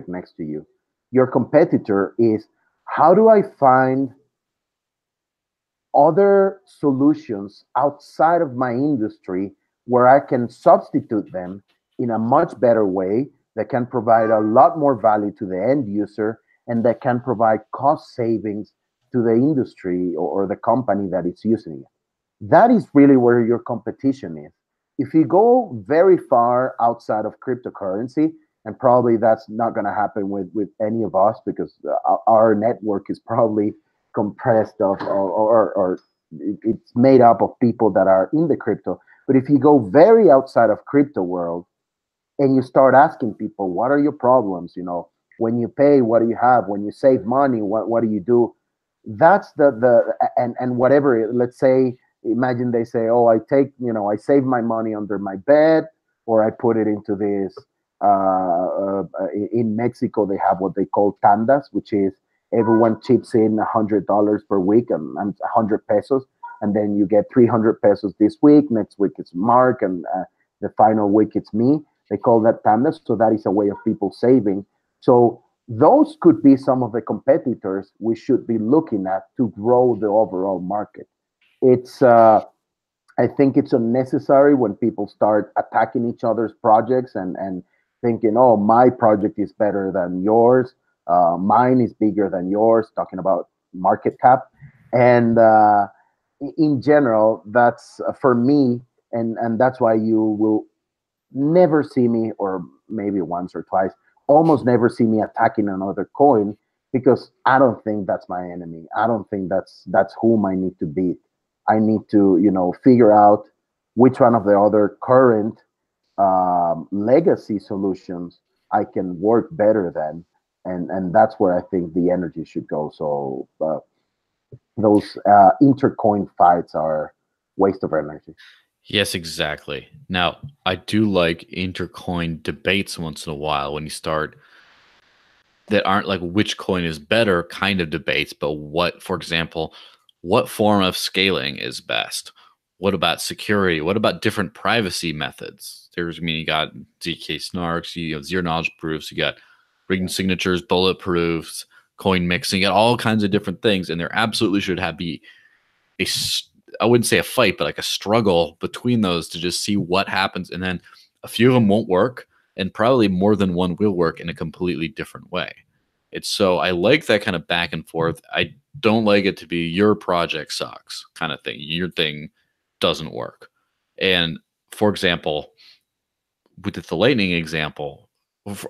[SPEAKER 3] next to you. Your competitor is, how do I find other solutions outside of my industry where I can substitute them in a much better way that can provide a lot more value to the end user, and that can provide cost savings to the industry or the company that is using it. That is really where your competition is. If you go very far outside of cryptocurrency, and probably that's not going to happen with any of us, because our network is probably compressed of, or it's made up of people that are in the crypto. But if you go very outside of crypto world and you start asking people, what are your problems? When you pay, what do you have? When you save money, what do you do? that's and whatever. Let's say, imagine they say, oh, I save my money under my bed, or I put it into this. In Mexico, they have what they call tandas, which is everyone chips in $100 per week and 100 pesos, and then you get 300 pesos this week. Next week it's Mark, and the final week it's me. They call that tandas, so that is a way of people saving. So those could be some of the competitors we should be looking at to grow the overall market. It's I think it's unnecessary when people start attacking each other's projects and thinking, oh, my project is better than yours, mine is bigger than yours, talking about market cap. And in general, that's for me, and that's why you will never see me, or maybe once or twice, almost never see me attacking another coin, because I don't think that's my enemy. I don't think that's whom I need to beat. I need to, figure out which one of the other current legacy solutions I can work better than, and that's where I think the energy should go. So those intercoin fights are waste of energy.
[SPEAKER 2] Yes, exactly. Now, I do like intercoin debates once in a while when you start that aren't like which coin is better kind of debates, but what, for example, what form of scaling is best? What about security? What about different privacy methods? You got ZK snarks, you have zero knowledge proofs, you got written signatures, bulletproofs, coin mixing, you got all kinds of different things, and there absolutely should be I wouldn't say a fight, but like a struggle between those to just see what happens. And then a few of them won't work, and probably more than one will work in a completely different way. I like that kind of back and forth. I don't like it to be your project sucks kind of thing. Your thing doesn't work. And for example, with the Lightning example,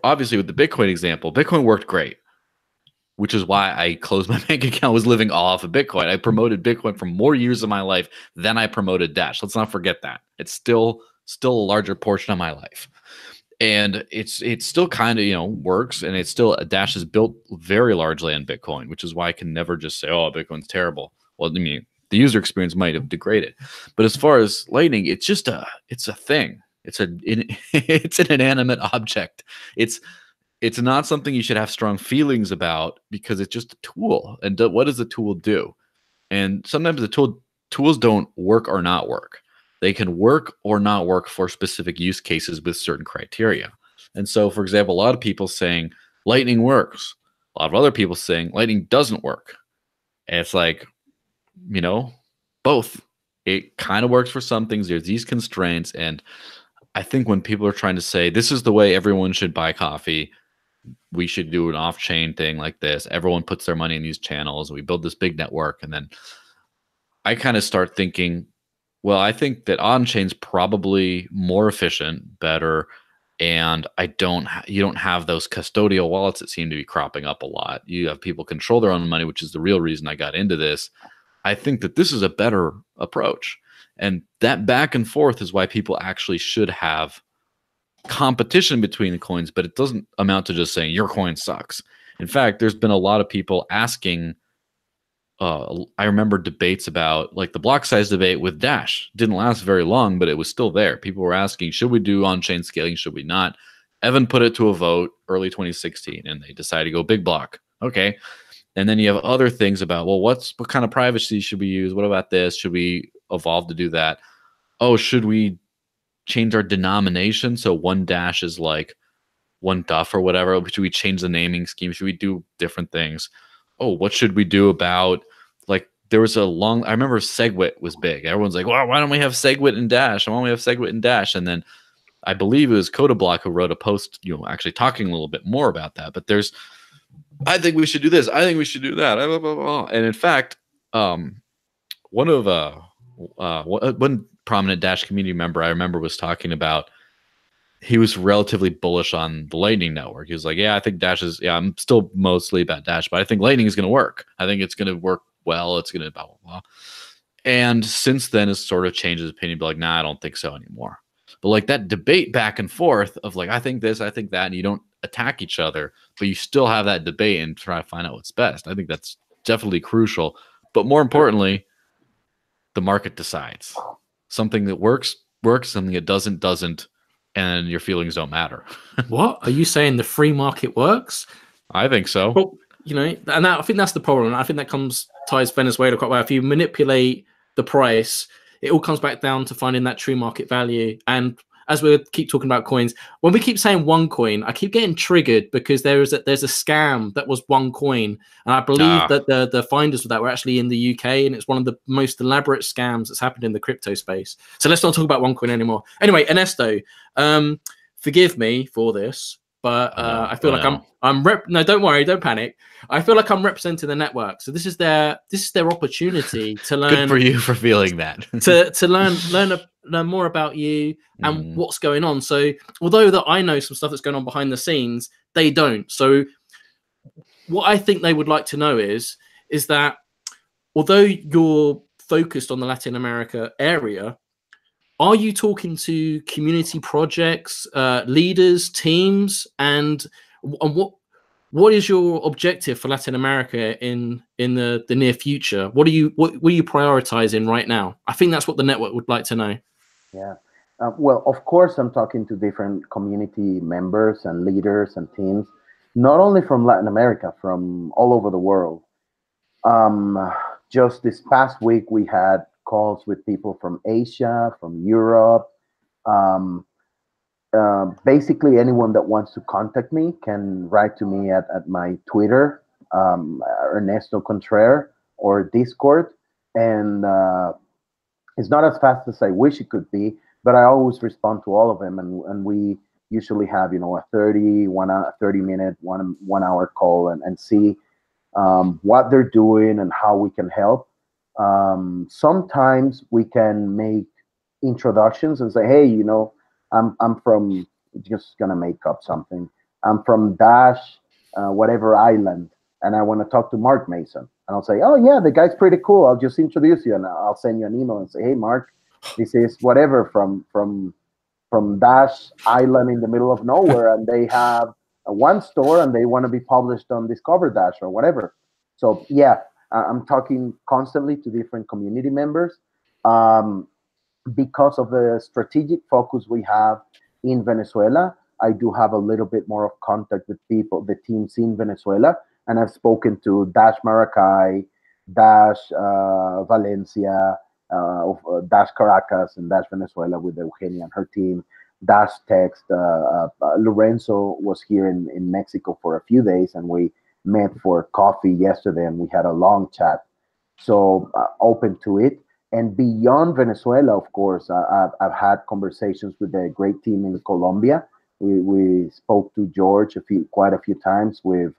[SPEAKER 2] obviously with the Bitcoin example, Bitcoin worked great, which is why I closed my bank account, was living all off of Bitcoin. I promoted Bitcoin for more years of my life than I promoted Dash. Let's not forget that. It's still a larger portion of my life. And it's still kind of, works, and it's still, Dash is built very largely on Bitcoin, which is why I can never just say, oh, Bitcoin's terrible. Well, I mean, the user experience might have degraded. But as far as Lightning, it's a thing. It's an inanimate object. It's not something you should have strong feelings about, because it's just a tool. And what does the tool do? And sometimes the tools don't work or not work. They can work or not work for specific use cases with certain criteria. And so, for example, a lot of people saying Lightning works. A lot of other people saying Lightning doesn't work. And it's like, both. It kind of works for some things. There's these constraints. And I think when people are trying to say, this is the way everyone should buy coffee, we should do an off-chain thing like this, everyone puts their money in these channels, we build this big network, and then I kind of start thinking, well, I think that on-chain's probably more efficient, better, and you don't have those custodial wallets that seem to be cropping up a lot. You have people control their own money, which is the real reason I got into this. I think that this is a better approach. And that back and forth is why people actually should have competition between the coins, but it doesn't amount to just saying your coin sucks. In fact, there's been a lot of people asking, I remember debates about, like, the block size debate with Dash didn't last very long, but it was still there. People were asking, should we do on-chain scaling? Should we not? Evan put it to a vote early 2016, and they decided to go big block. Okay. And then you have other things about, well, what kind of privacy should we use? What about this? Should we evolve to do that? Oh, should we change our denomination so one Dash is like one duff or whatever? Should we change the naming scheme? Should we do different things? Oh, what should we do about, like, there was I remember SegWit was big. Everyone's like, well, why don't we have SegWit and Dash? Why don't we have SegWit and Dash? And then I believe it was Codablock who wrote a post, actually talking a little bit more about that. But I think we should do this. I think we should do that. Blah, blah, blah. And in fact, one prominent Dash community member I remember was talking about, he was relatively bullish on the Lightning Network. He was like, yeah, I think Dash is, I'm still mostly about Dash, but I think Lightning is going to work. I think it's going to work well. It's going to blah, blah, blah. And since then, has sort of changed his opinion, but like, nah, I don't think so anymore. But like that debate back and forth of like, I think this, I think that, and you don't attack each other, but you still have that debate and try to find out what's best. I think that's definitely crucial. But more importantly, the market decides. Something that works, something that doesn't, and your feelings don't matter.
[SPEAKER 1] What? Are you saying the free market works?
[SPEAKER 2] I think so.
[SPEAKER 1] Well, and I think that's the problem. I think that ties Venezuela quite well. If you manipulate the price, it all comes back down to finding that true market value. And as we keep talking about coins, when we keep saying one coin, I keep getting triggered because there's a scam that was one coin, and I believe that the finders of that were actually in the UK, and it's one of the most elaborate scams that's happened in the crypto space. So let's not talk about one coin anymore. Anyway, Ernesto, forgive me for this, but I feel like no, don't worry, don't panic. I feel like I'm representing the network, so this is their opportunity to learn.
[SPEAKER 2] Good for you for feeling that.
[SPEAKER 1] to learn more about you and what's going on. So although that I know some stuff that's going on behind the scenes, they don't. So what I think they would like to know is that although you're focused on the Latin America area, are you talking to community projects, leaders, teams, and what is your objective for Latin America in the near future? What are you prioritizing right now? I think that's what the network would like to know.
[SPEAKER 3] Yeah. Well, of course, I'm talking to different community members and leaders and teams, not only from Latin America, from all over the world. Just this past week, we had calls with people from Asia, from Europe. Basically, anyone that wants to contact me can write to me at my Twitter, Ernesto Contreras, or Discord. And it's not as fast as I wish it could be, but I always respond to all of them. And we usually have, a 30-minute, 1 hour call and see what they're doing and how we can help. Sometimes we can make introductions and say, hey, I'm from, just gonna make up something. I'm from Dash, whatever island, and I want to talk to Mark Mason. And I'll say, oh yeah, the guy's pretty cool. I'll just introduce you, and I'll send you an email and say, hey Mark, this is whatever from Dash Island in the middle of nowhere, and they have one store, and they want to be published on Discover Dash or whatever. So yeah, I'm talking constantly to different community members. Because of the strategic focus we have in Venezuela, I do have a little bit more of contact with people, the teams in Venezuela, and I've spoken to Dash Maracay, Dash Valencia, Dash Caracas, and Dash Venezuela with Eugenia and her team, Dash Text. Lorenzo was here in Mexico for a few days, and we met for coffee yesterday, and we had a long chat. So open to it. And beyond Venezuela, of course, I've had conversations with a great team in Colombia. We spoke to George quite a few times. We've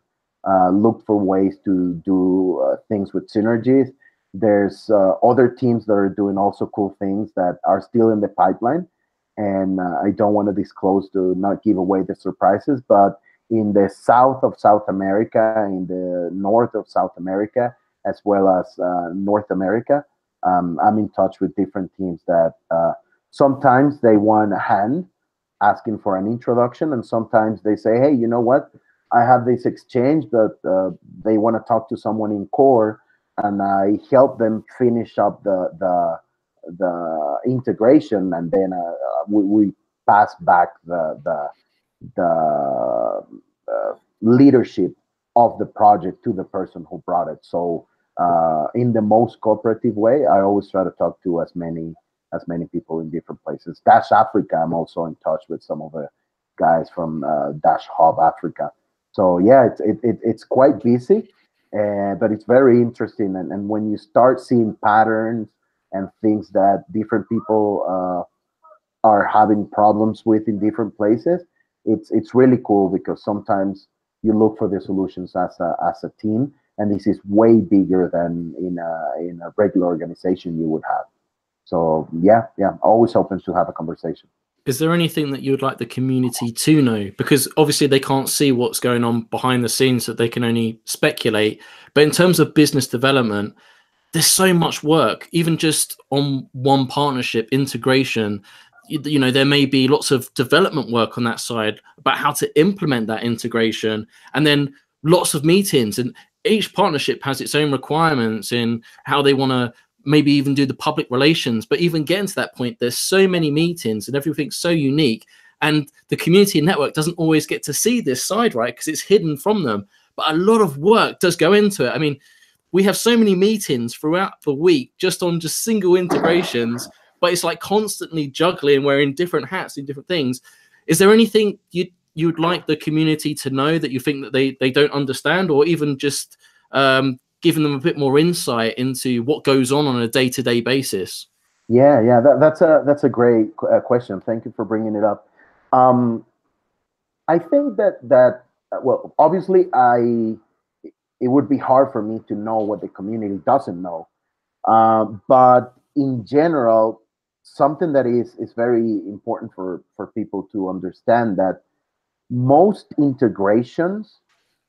[SPEAKER 3] looked for ways to do things with synergies. There's other teams that are doing also cool things that are still in the pipeline. And I don't want to disclose to not give away the surprises, but in the south of South America, in the north of South America, as well as North America, I'm in touch with different teams that sometimes they want a hand asking for an introduction, and sometimes they say, hey, you know what? I have this exchange, but they want to talk to someone in core, and I help them finish up the integration, and then we pass back the leadership of the project to the person who brought it. So in the most cooperative way, I always try to talk to as many people in different places. Dash Africa, I'm also in touch with some of the guys from Dash Hub Africa. So yeah, it's quite busy, but it's very interesting. And when you start seeing patterns and things that different people are having problems with in different places, it's really cool, because sometimes you look for the solutions as a team, and this is way bigger than in a regular organization you would have. So yeah, always open to have a conversation.
[SPEAKER 1] Is there anything that you would like the community to know? Because obviously they can't see what's going on behind the scenes, that they can only speculate. But in terms of business development, there's so much work, even just on one partnership integration. There may be lots of development work on that side about how to implement that integration, and then lots of meetings. And each partnership has its own requirements in how they want to maybe even do the public relations. But even getting to that point, there's so many meetings and everything's so unique. And the community network doesn't always get to see this side, right? Because it's hidden from them. But a lot of work does go into it. I mean, we have so many meetings throughout the week just on just single integrations, but it's like constantly juggling, wearing different hats in different things. Is there anything you'd like the community to know that you think that they don't understand, or even just giving them a bit more insight into what goes on a day-to-day basis?
[SPEAKER 3] Yeah, that's a great question. Thank you for bringing it up. I think that well, obviously, it would be hard for me to know what the community doesn't know, but in general, something that is very important for people to understand that most integrations,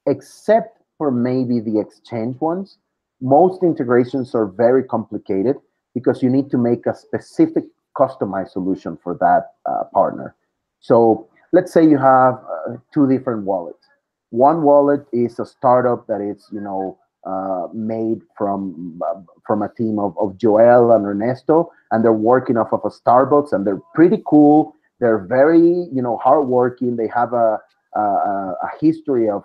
[SPEAKER 3] except for maybe the exchange ones, most integrations are very complicated because you need to make a specific customized solution for that partner. So let's say you have two different wallets. One wallet is a startup that is, made from a team of Joel and Ernesto, and they're working off of a Starbucks, and they're pretty cool. They're very, hardworking. They have a history of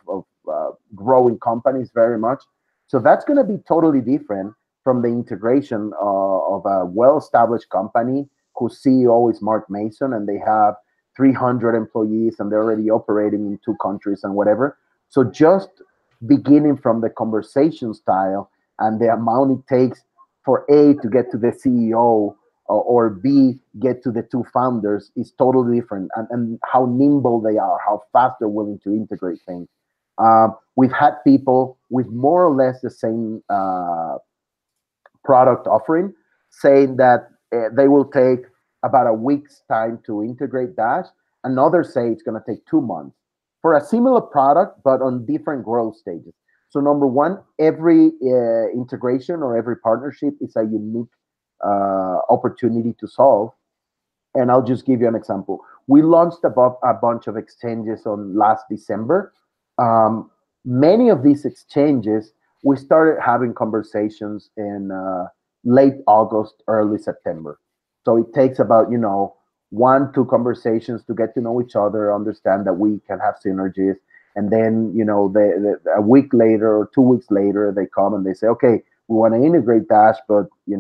[SPEAKER 3] growing companies very much. So that's going to be totally different from the integration of a well-established company whose CEO is Mark Mason, and they have 300 employees, and they're already operating in 2 countries and whatever. So just beginning from the conversation style and the amount it takes for A to get to the CEO or B get to the 2 founders is totally different, and how nimble they are, how fast they're willing to integrate things. We've had people with more or less the same product offering saying that they will take about a week's time to integrate Dash, and others say it's going to take 2 months for a similar product, but on different growth stages. So number one, every integration or every partnership is a unique opportunity to solve. And I'll just give you an example. We launched a bunch of exchanges on last December. Many of these exchanges, we started having conversations in late August, early September. So it takes about, 1-2 conversations to get to know each other, understand that we can have synergies. And then, a week later or 2 weeks later, they come and they say, okay, we want to integrate Dash, but, we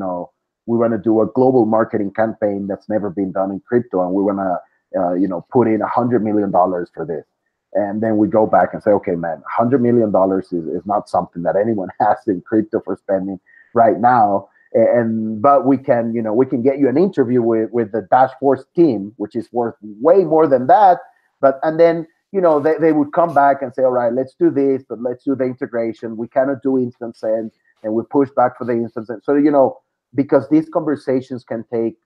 [SPEAKER 3] want to do a global marketing campaign that's never been done in crypto. And we want to, put in $100 million for this. And then we go back and say, okay, man, $100 million is not something that anyone has in crypto for spending right now. But we can get you an interview with the Dash Force team, which is worth way more than that. And then, they would come back and say, all right, let's do this, but let's do the integration. We cannot do instant send, and we push back for the instant send. So, because these conversations can take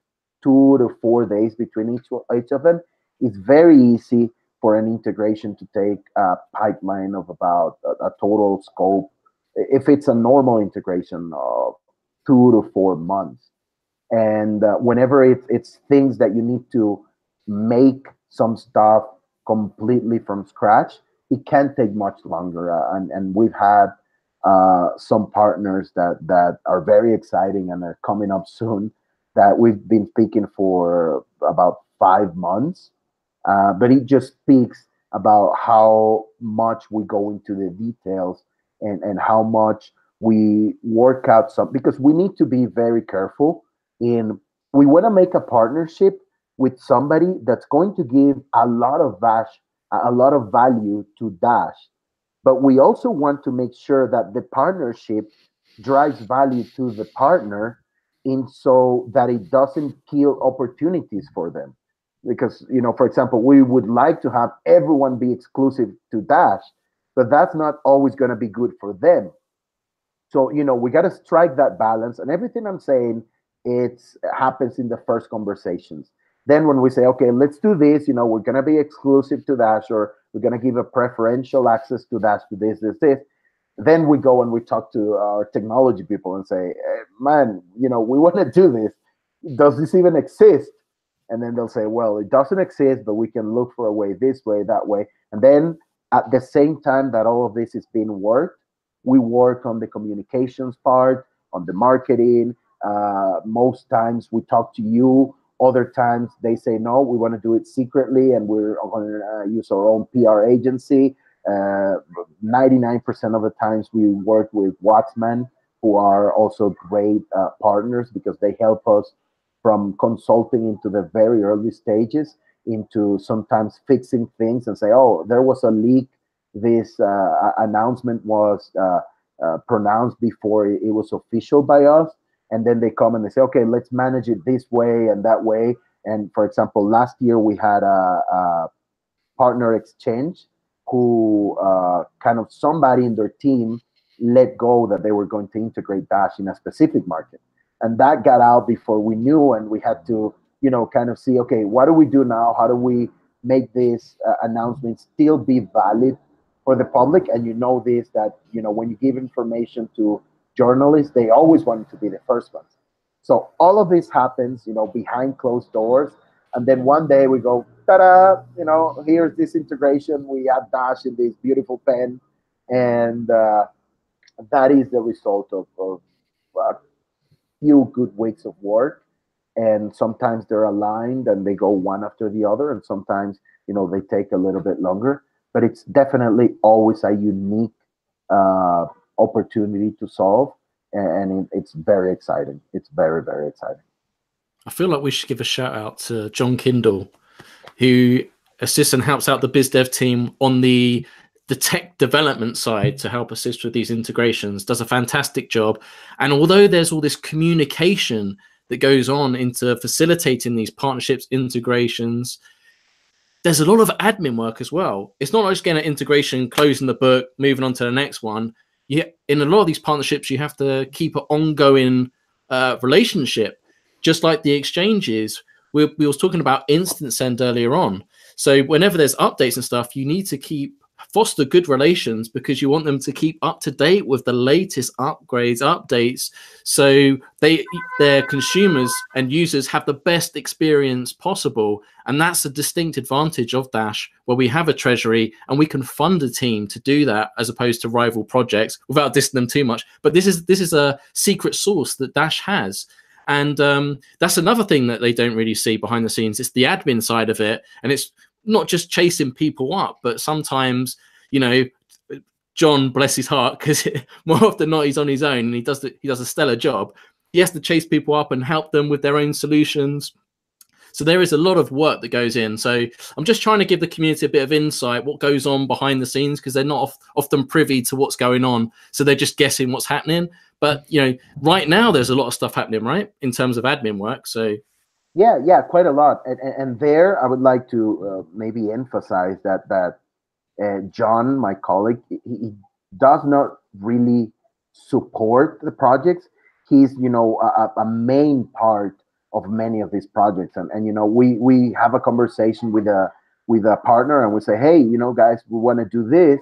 [SPEAKER 3] 2 to 4 days between each of them, it's very easy for an integration to take a pipeline of about a total scope, if it's a normal integration, of 2 to 4 months. And whenever it's things that you need to make some stuff completely from scratch, it can take much longer. And we've had some partners that are very exciting and are coming up soon that we've been speaking for about 5 months. But it just speaks about how much we go into the details and how much we work out some, because we need to be very careful we want to make a partnership with somebody that's going to give a lot of value to Dash. But we also want to make sure that the partnership drives value to the partner in so that it doesn't kill opportunities for them. Because, for example, we would like to have everyone be exclusive to Dash, but that's not always going to be good for them. So, we got to strike that balance. And everything I'm saying, it happens in the first conversations. Then when we say, okay, let's do this, we're going to be exclusive to Dash, or we're going to give a preferential access to Dash to this. Then we go and we talk to our technology people and say, hey, man, we want to do this. Does this even exist? And then they'll say, well, it doesn't exist, but we can look for a way this way, that way. And then at the same time that all of this is being worked, We work on the communications part, on the marketing. Most times we talk to you. Other times they say, no, we want to do it secretly and we're going to use our own PR agency. 99% of the times we work with Wattsman, who are also great partners because they help us from consulting into the very early stages into sometimes fixing things and say, oh, there was a leak. This announcement was pronounced before it was official by us. And then they come and they say, okay, let's manage it this way and that way. And for example, last year we had a partner exchange who kind of somebody in their team let go that they were going to integrate Dash in a specific market. And that got out before we knew, and we had to, kind of see, okay, what do we do now? How do we make this announcement still be valid for the public? And this, that, when you give information to journalists, they always want to be the first ones. So all of this happens, behind closed doors. And then one day we go, ta-da, here's this integration. We have Dash in this beautiful pen. And that is the result of a few good weeks of work. And sometimes they're aligned and they go one after the other. And sometimes, they take a little bit longer. But it's definitely always a unique opportunity to solve. And it's very exciting. It's very, very exciting.
[SPEAKER 1] I feel like we should give a shout out to John Kindle, who assists and helps out the Biz Dev team on the tech development side to help assist with these integrations. Does a fantastic job. And although there's all this communication that goes on into facilitating these partnerships, integrations, there's a lot of admin work as well. It's not just getting an integration, closing the book, moving on to the next one. In a lot of these partnerships, you have to keep an ongoing relationship, just like the exchanges. We was talking about instant send earlier on. So whenever there's updates and stuff, you need to foster good relations because you want them to keep up to date with the latest upgrades, updates, so their consumers and users have the best experience possible. And that's a distinct advantage of Dash, where we have a treasury and we can fund a team to do that, as opposed to rival projects, without dissing them too much. But this is a secret sauce that Dash has. And that's another thing that they don't really see behind the scenes. It's the admin side of it. And it's not just chasing people up, but sometimes, John, bless his heart, because more often than not, he's on his own and he does a stellar job. He has to chase people up and help them with their own solutions. So there is a lot of work that goes in. So I'm just trying to give the community a bit of insight, what goes on behind the scenes, because they're not often privy to what's going on. So they're just guessing what's happening. But, right now there's a lot of stuff happening, right, in terms of admin work. So
[SPEAKER 3] yeah, quite a lot. And there I would like to maybe emphasize that John, my colleague, he does not really support the projects. He's, a main part of many of these projects. And we have a conversation with a partner and we say, hey, guys, we want to do this.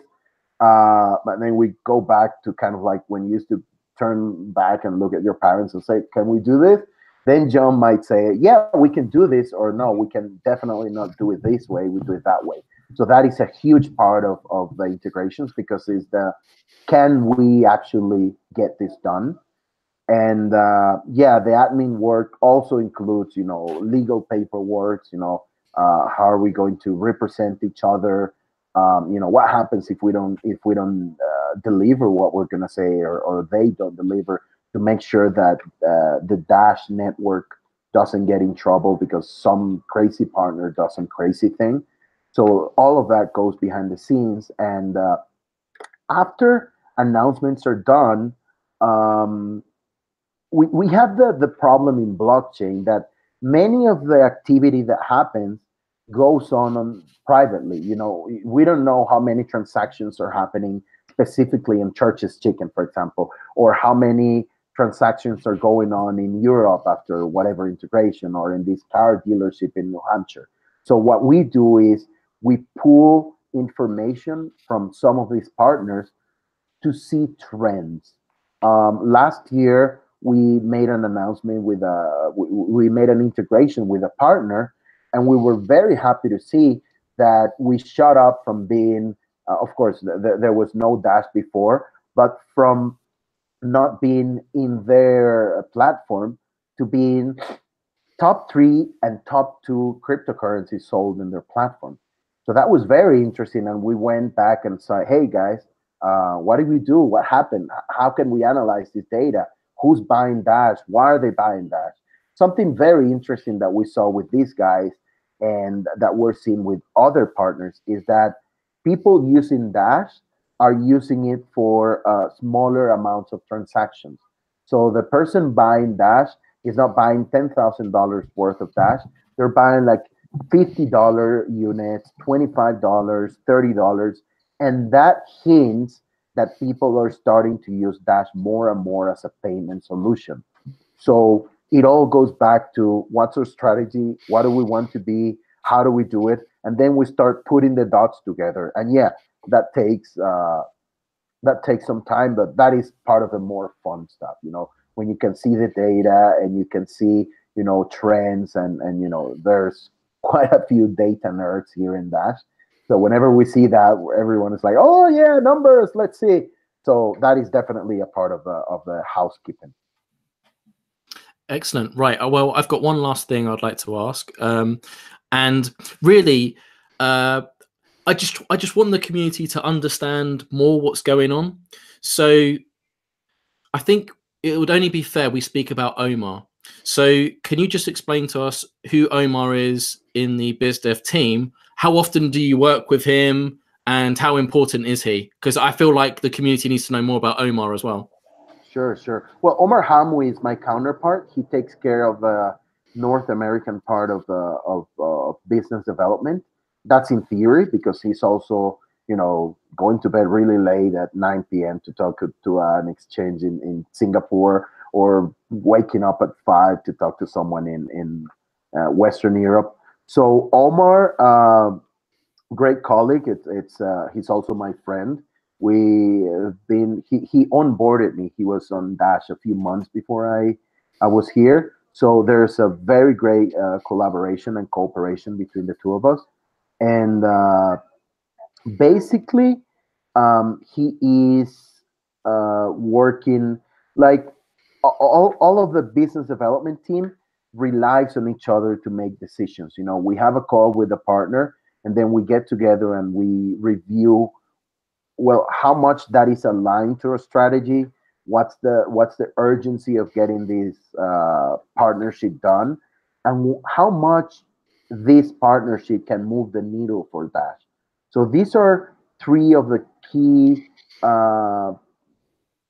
[SPEAKER 3] But then we go back to kind of like when you used to turn back and look at your parents and say, can we do this? Then John might say, yeah, we can do this, or no, we can definitely not do it this way, we do it that way. So that is a huge part of the integrations, because it's can we actually get this done? And the admin work also includes, legal paperwork, how are we going to represent each other? What happens if we don't deliver what we're going to say, or they don't deliver, to make sure that the Dash network doesn't get in trouble because some crazy partner does some crazy thing. So all of that goes behind the scenes. And after announcements are done, we have the problem in blockchain that many of the activity that happens goes on privately. We don't know how many transactions are happening specifically in Church's Chicken, for example, or how many transactions are going on in Europe after whatever integration, or in this car dealership in New Hampshire. So what we do is we pull information from some of these partners to see trends. Last year, we made an announcement with we made an integration with a partner, and we were very happy to see that we shot up from being, of course, there was no Dash before, but from not being in their platform to being top 3 and top 2 cryptocurrencies sold in their platform. So that was very interesting. And we went back and said, hey guys, what did we do? What happened? How can we analyze this data? Who's buying Dash? Why are they buying Dash? Something very interesting that we saw with these guys and that we're seeing with other partners is that people using Dash are using it for smaller amounts of transactions. So the person buying Dash is not buying $10,000 worth of Dash. They're buying like $50 units, $25, $30. And that hints that people are starting to use Dash more and more as a payment solution. So it all goes back to what's our strategy? What do we want to be? How do we do it? And then we start putting the dots together. And yeah, that takes some time, but that is part of the more fun stuff, when you can see the data and you can see, trends and there's quite a few data nerds here in Dash. So whenever we see that, everyone is like, oh yeah, numbers, let's see. So that is definitely a part of the housekeeping.
[SPEAKER 1] Excellent. Right. Well, I've got one last thing I'd like to ask. And really, I just want the community to understand more what's going on. So I think it would only be fair we speak about Omar. So can you just explain to us who Omar is in the Biz Dev team? How often do you work with him and how important is he? Because I feel like the community needs to know more about Omar as well.
[SPEAKER 3] Sure. Well, Omar Hamwi is my counterpart. He takes care of the North American part of business development. That's in theory, because he's also, going to bed really late at 9 p.m. to talk to an exchange in Singapore, or waking up at 5 to talk to someone in Western Europe. So Omar, great colleague. He's also my friend. He onboarded me. He was on Dash a few months before I was here. So there's a very great collaboration and cooperation between the two of us. And basically, he is working like all of the business development team relies on each other to make decisions. We have a call with a partner, and then we get together and we review, well, how much that is aligned to our strategy. What's the urgency of getting this partnership done, and how much this partnership can move the needle for Dash. So these are 3 of the key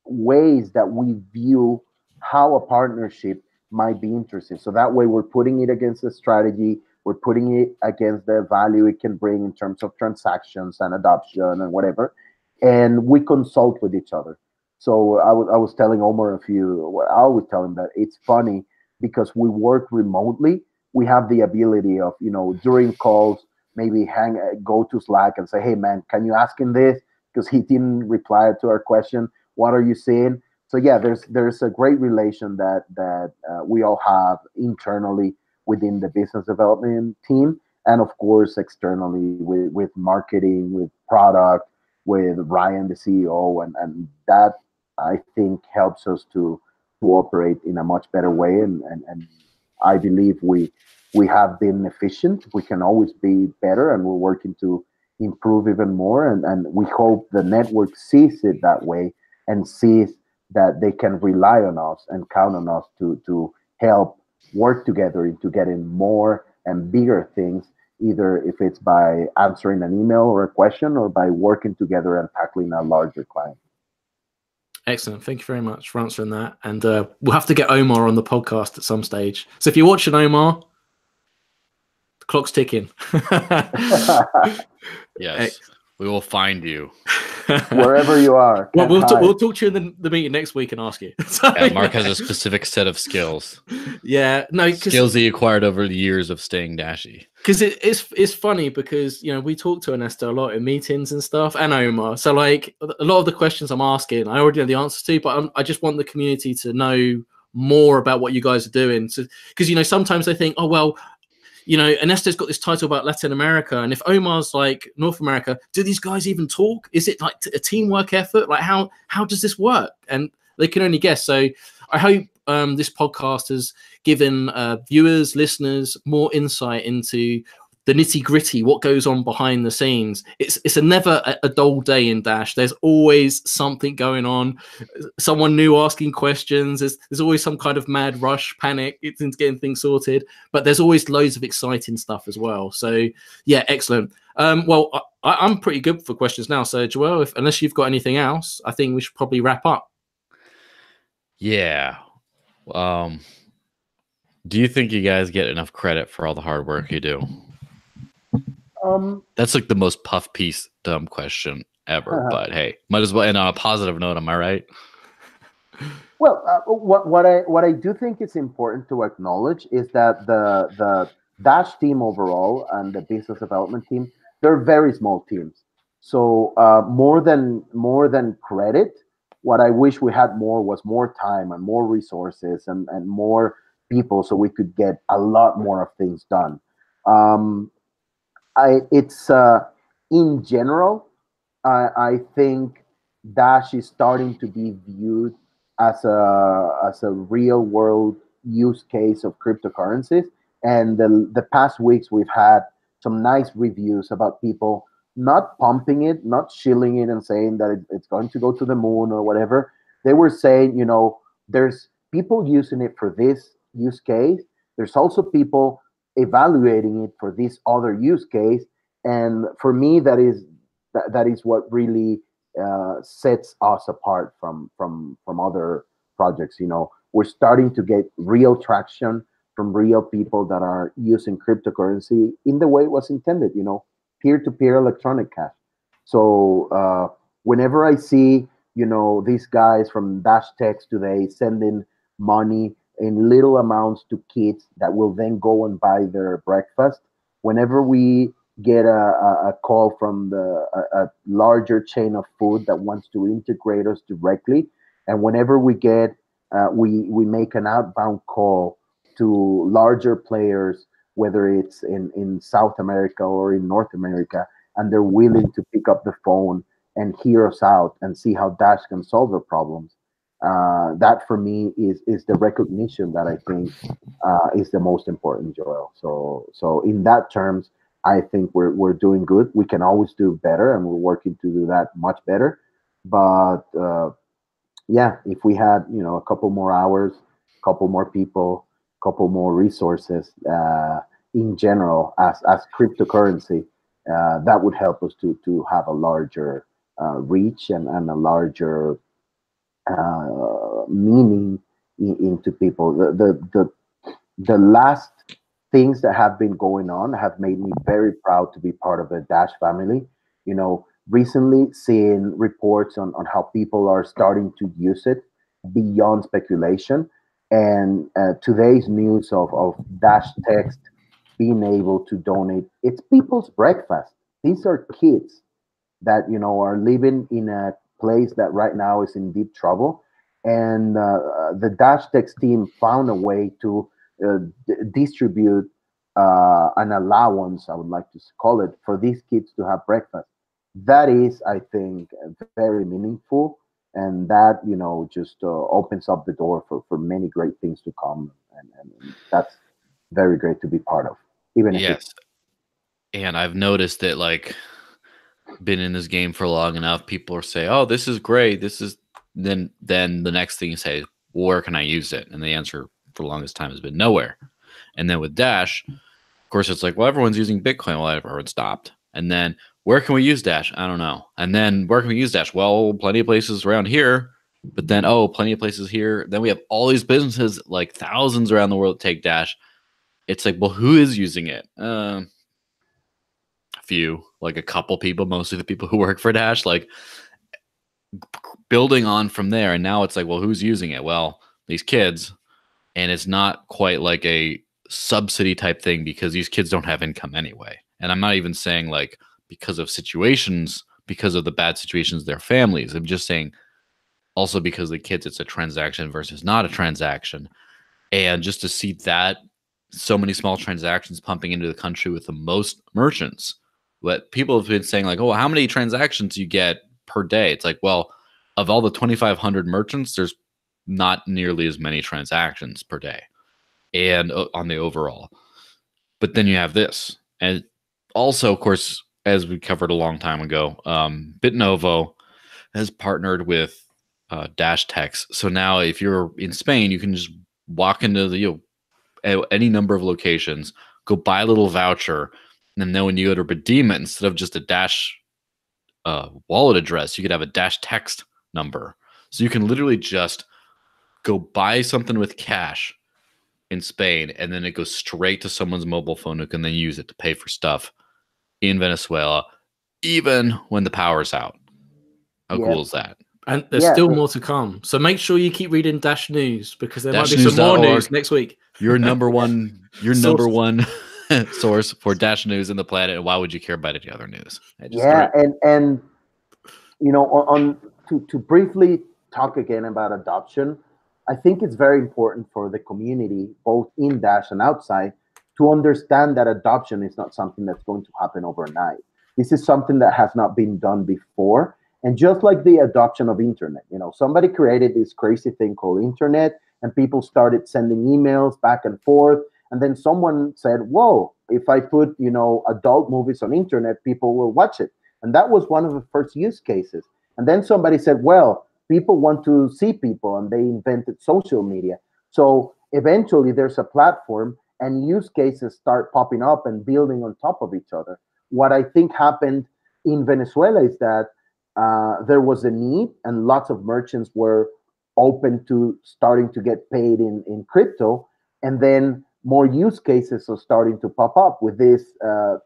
[SPEAKER 3] ways that we view how a partnership might be interesting. So that way we're putting it against the strategy, we're putting it against the value it can bring in terms of transactions and adoption and whatever, and we consult with each other. So I was telling Omar I always tell him that it's funny because we work remotely. We have the ability of, during calls, maybe go to Slack and say, hey man, can you ask him this? Because he didn't reply to our question. What are you seeing? So yeah, there's a great relation that we all have internally within the business development team, and of course externally with marketing, with product, with Ryan, the CEO, and that I think helps us to operate in a much better way. And I believe we have been efficient. We can always be better, and we're working to improve even more. And we hope the network sees it that way and sees that they can rely on us and count on us to help work together into getting more and bigger things, either if it's by answering an email or a question or by working together and tackling a larger client.
[SPEAKER 1] Excellent. Thank you very much for answering that. And we'll have to get Omar on the podcast at some stage. So if you're watching, Omar, the clock's ticking.
[SPEAKER 2] Yes, we will find you.
[SPEAKER 3] Wherever you are.
[SPEAKER 1] Well, we'll talk to you in the meeting next week and ask you.
[SPEAKER 2] Yeah, Mark has a specific set of skills.
[SPEAKER 1] Yeah, no,
[SPEAKER 2] skills he acquired over the years of staying dashy.
[SPEAKER 1] Because it's funny because we talk to Ernesto a lot in meetings and stuff, and Omar. So like a lot of the questions I'm asking, I already know the answers to, but I just want the community to know more about what you guys are doing. So because sometimes they think, oh well, you know, Ernesto's got this title about Latin America, and if Omar's like North America, do these guys even talk? Is it like a teamwork effort? Like how does this work? And they can only guess. So I hope this podcast has given viewers, listeners more insight into the nitty gritty, what goes on behind the scenes. It's never a dull day in Dash. There's always something going on, someone new asking questions. There's always some kind of mad rush, panic into getting things sorted, but there's always loads of exciting stuff as well. So yeah, excellent. Well, I'm pretty good for questions now. So Joel, unless you've got anything else, I think we should probably wrap up.
[SPEAKER 2] Yeah. Do you think you guys get enough credit for all the hard work you do? That's like the most puff piece dumb question ever, but hey, might as well end on a positive note. Am I right?
[SPEAKER 3] Well, what I do think is important to acknowledge is that the Dash team overall and the business development team, they're very small teams. So more than credit, what I wish we had more was more time and more resources and more people, so we could get a lot more of things done. In general, I think Dash is starting to be viewed as a real world use case of cryptocurrencies. And the past weeks we've had some nice reviews about people not pumping it, not shilling it and saying that it's going to go to the moon or whatever. They were saying, you know, there's people using it for this use case. There's also people evaluating it for this other use case. And for me, that is what really sets us apart from other projects. You know, we're starting to get real traction from real people that are using cryptocurrency in the way it was intended, you know, peer-to-peer electronic cash. So whenever I see, you know, these guys from Dash Techs today sending money in little amounts to kids that will then go and buy their breakfast, whenever we get a call from a larger chain of food that wants to integrate us directly, and whenever we get we make an outbound call to larger players, whether it's in South America or in North America, and they're willing to pick up the phone and hear us out and see how Dash can solve their problems. That for me is the recognition that I think is the most important, Joel. So in that terms, I think we're doing good. We can always do better, and we're working to do that much better. But yeah, if we had, you know, a couple more hours, a couple more people, a couple more resources in general as cryptocurrency, that would help us to have a larger reach and a larger meaning into people. The last things that have been going on have made me very proud to be part of the Dash family. You know, recently seeing reports on how people are starting to use it beyond speculation, and today's news of Dash Text being able to donate, it's people's breakfast. These are kids that, you know, are living in a place that right now is in deep trouble, and the Dash Text team found a way to distribute an allowance, I would like to call it, for these kids to have breakfast. That is, I think, very meaningful, and that, you know, just opens up the door for many great things to come, and that's very great to be part of. Even if
[SPEAKER 2] Yes, and I've noticed that, like, been in this game for long enough, people are saying, "Oh, this is great. This is," then the next thing you say, well, "Where can I use it?" And the answer for the longest time has been nowhere. And then with Dash, of course, it's like, well, everyone's using Bitcoin. Well, everyone stopped. And then where can we use Dash? I don't know. And then where can we use Dash? Well, plenty of places around here. But then, oh, plenty of places here. Then we have all these businesses, like thousands around the world, that take Dash. It's like, well, who is using it? A few, like a couple people, mostly the people who work for Dash, like building on from there. And now it's like, well, who's using it? Well, these kids. And it's not quite like a subsidy type thing because these kids don't have income anyway. And I'm not even saying like because of situations, because of the bad situations, their families. I'm just saying also because the kids, it's a transaction versus not a transaction. And just to see that so many small transactions pumping into the country with the most merchants. But people have been saying like, oh, how many transactions do you get per day? It's like, well, of all the 2,500 merchants, there's not nearly as many transactions per day and on the overall. But then you have this. And also, of course, as we covered a long time ago, BitNovo has partnered with Dash Techs. So now if you're in Spain, you can just walk into the any number of locations, go buy a little voucher, and then when you go to redeem it, instead of just a Dash wallet address, you could have a Dash text number. So you can literally just go buy something with cash in Spain, and then it goes straight to someone's mobile phone who can then use it to pay for stuff in Venezuela, even when the power's out. How cool is that?
[SPEAKER 1] And there's still more to come. So make sure you keep reading Dash News, because there might be some more news next week.
[SPEAKER 2] Your number one source for Dash News in the planet. And why would you care about any other news?
[SPEAKER 3] And you know, to briefly talk again about adoption, I think it's very important for the community, both in Dash and outside, to understand that adoption is not something that's going to happen overnight. This is something that has not been done before. And just like the adoption of internet, you know, somebody created this crazy thing called internet, and people started sending emails back and forth. And then someone said, whoa, if I put, you know, adult movies on internet, people will watch it. And that was one of the first use cases. And then somebody said, well, people want to see people, and they invented social media. So eventually there's a platform, and use cases start popping up and building on top of each other. What I think happened in Venezuela is that there was a need, and lots of merchants were open to starting to get paid in crypto. And then more use cases are starting to pop up. With this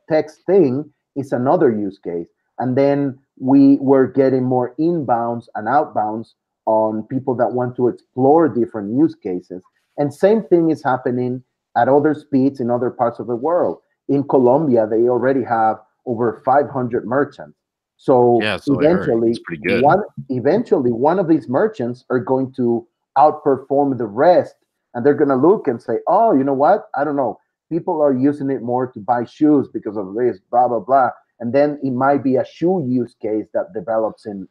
[SPEAKER 3] text thing, is another use case. And then we were getting more inbounds and outbounds on people that want to explore different use cases. And same thing is happening at other speeds in other parts of the world. In Colombia, they already have over 500 merchants. So eventually, one of these merchants are going to outperform the rest, and they're going to look and say, oh, you know what? I don't know. People are using it more to buy shoes because of this, blah, blah, blah. And then it might be a shoe use case that develops in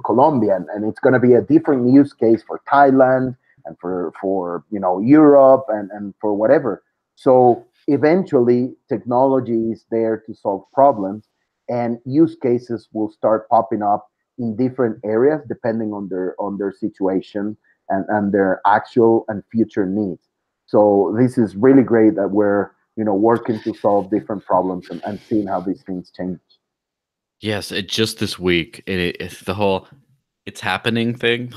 [SPEAKER 3] Colombia, and it's going to be a different use case for Thailand and for you know, Europe and for whatever. So eventually, technology is there to solve problems, and use cases will start popping up in different areas depending on their situation and their actual and future needs. So this is really great that we're, you know, working to solve different problems and seeing how these things change.
[SPEAKER 2] Yes, it just this week, it's the whole "it's happening" thing.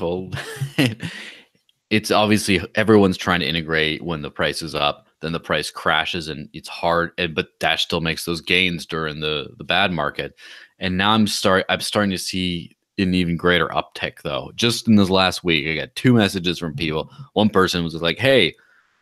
[SPEAKER 2] It's obviously everyone's trying to integrate when the price is up, then the price crashes and it's hard. But Dash still makes those gains during the bad market. And now I'm starting to see an even greater uptick though. Just in this last week, I got 2 messages from people. One person was like, "Hey,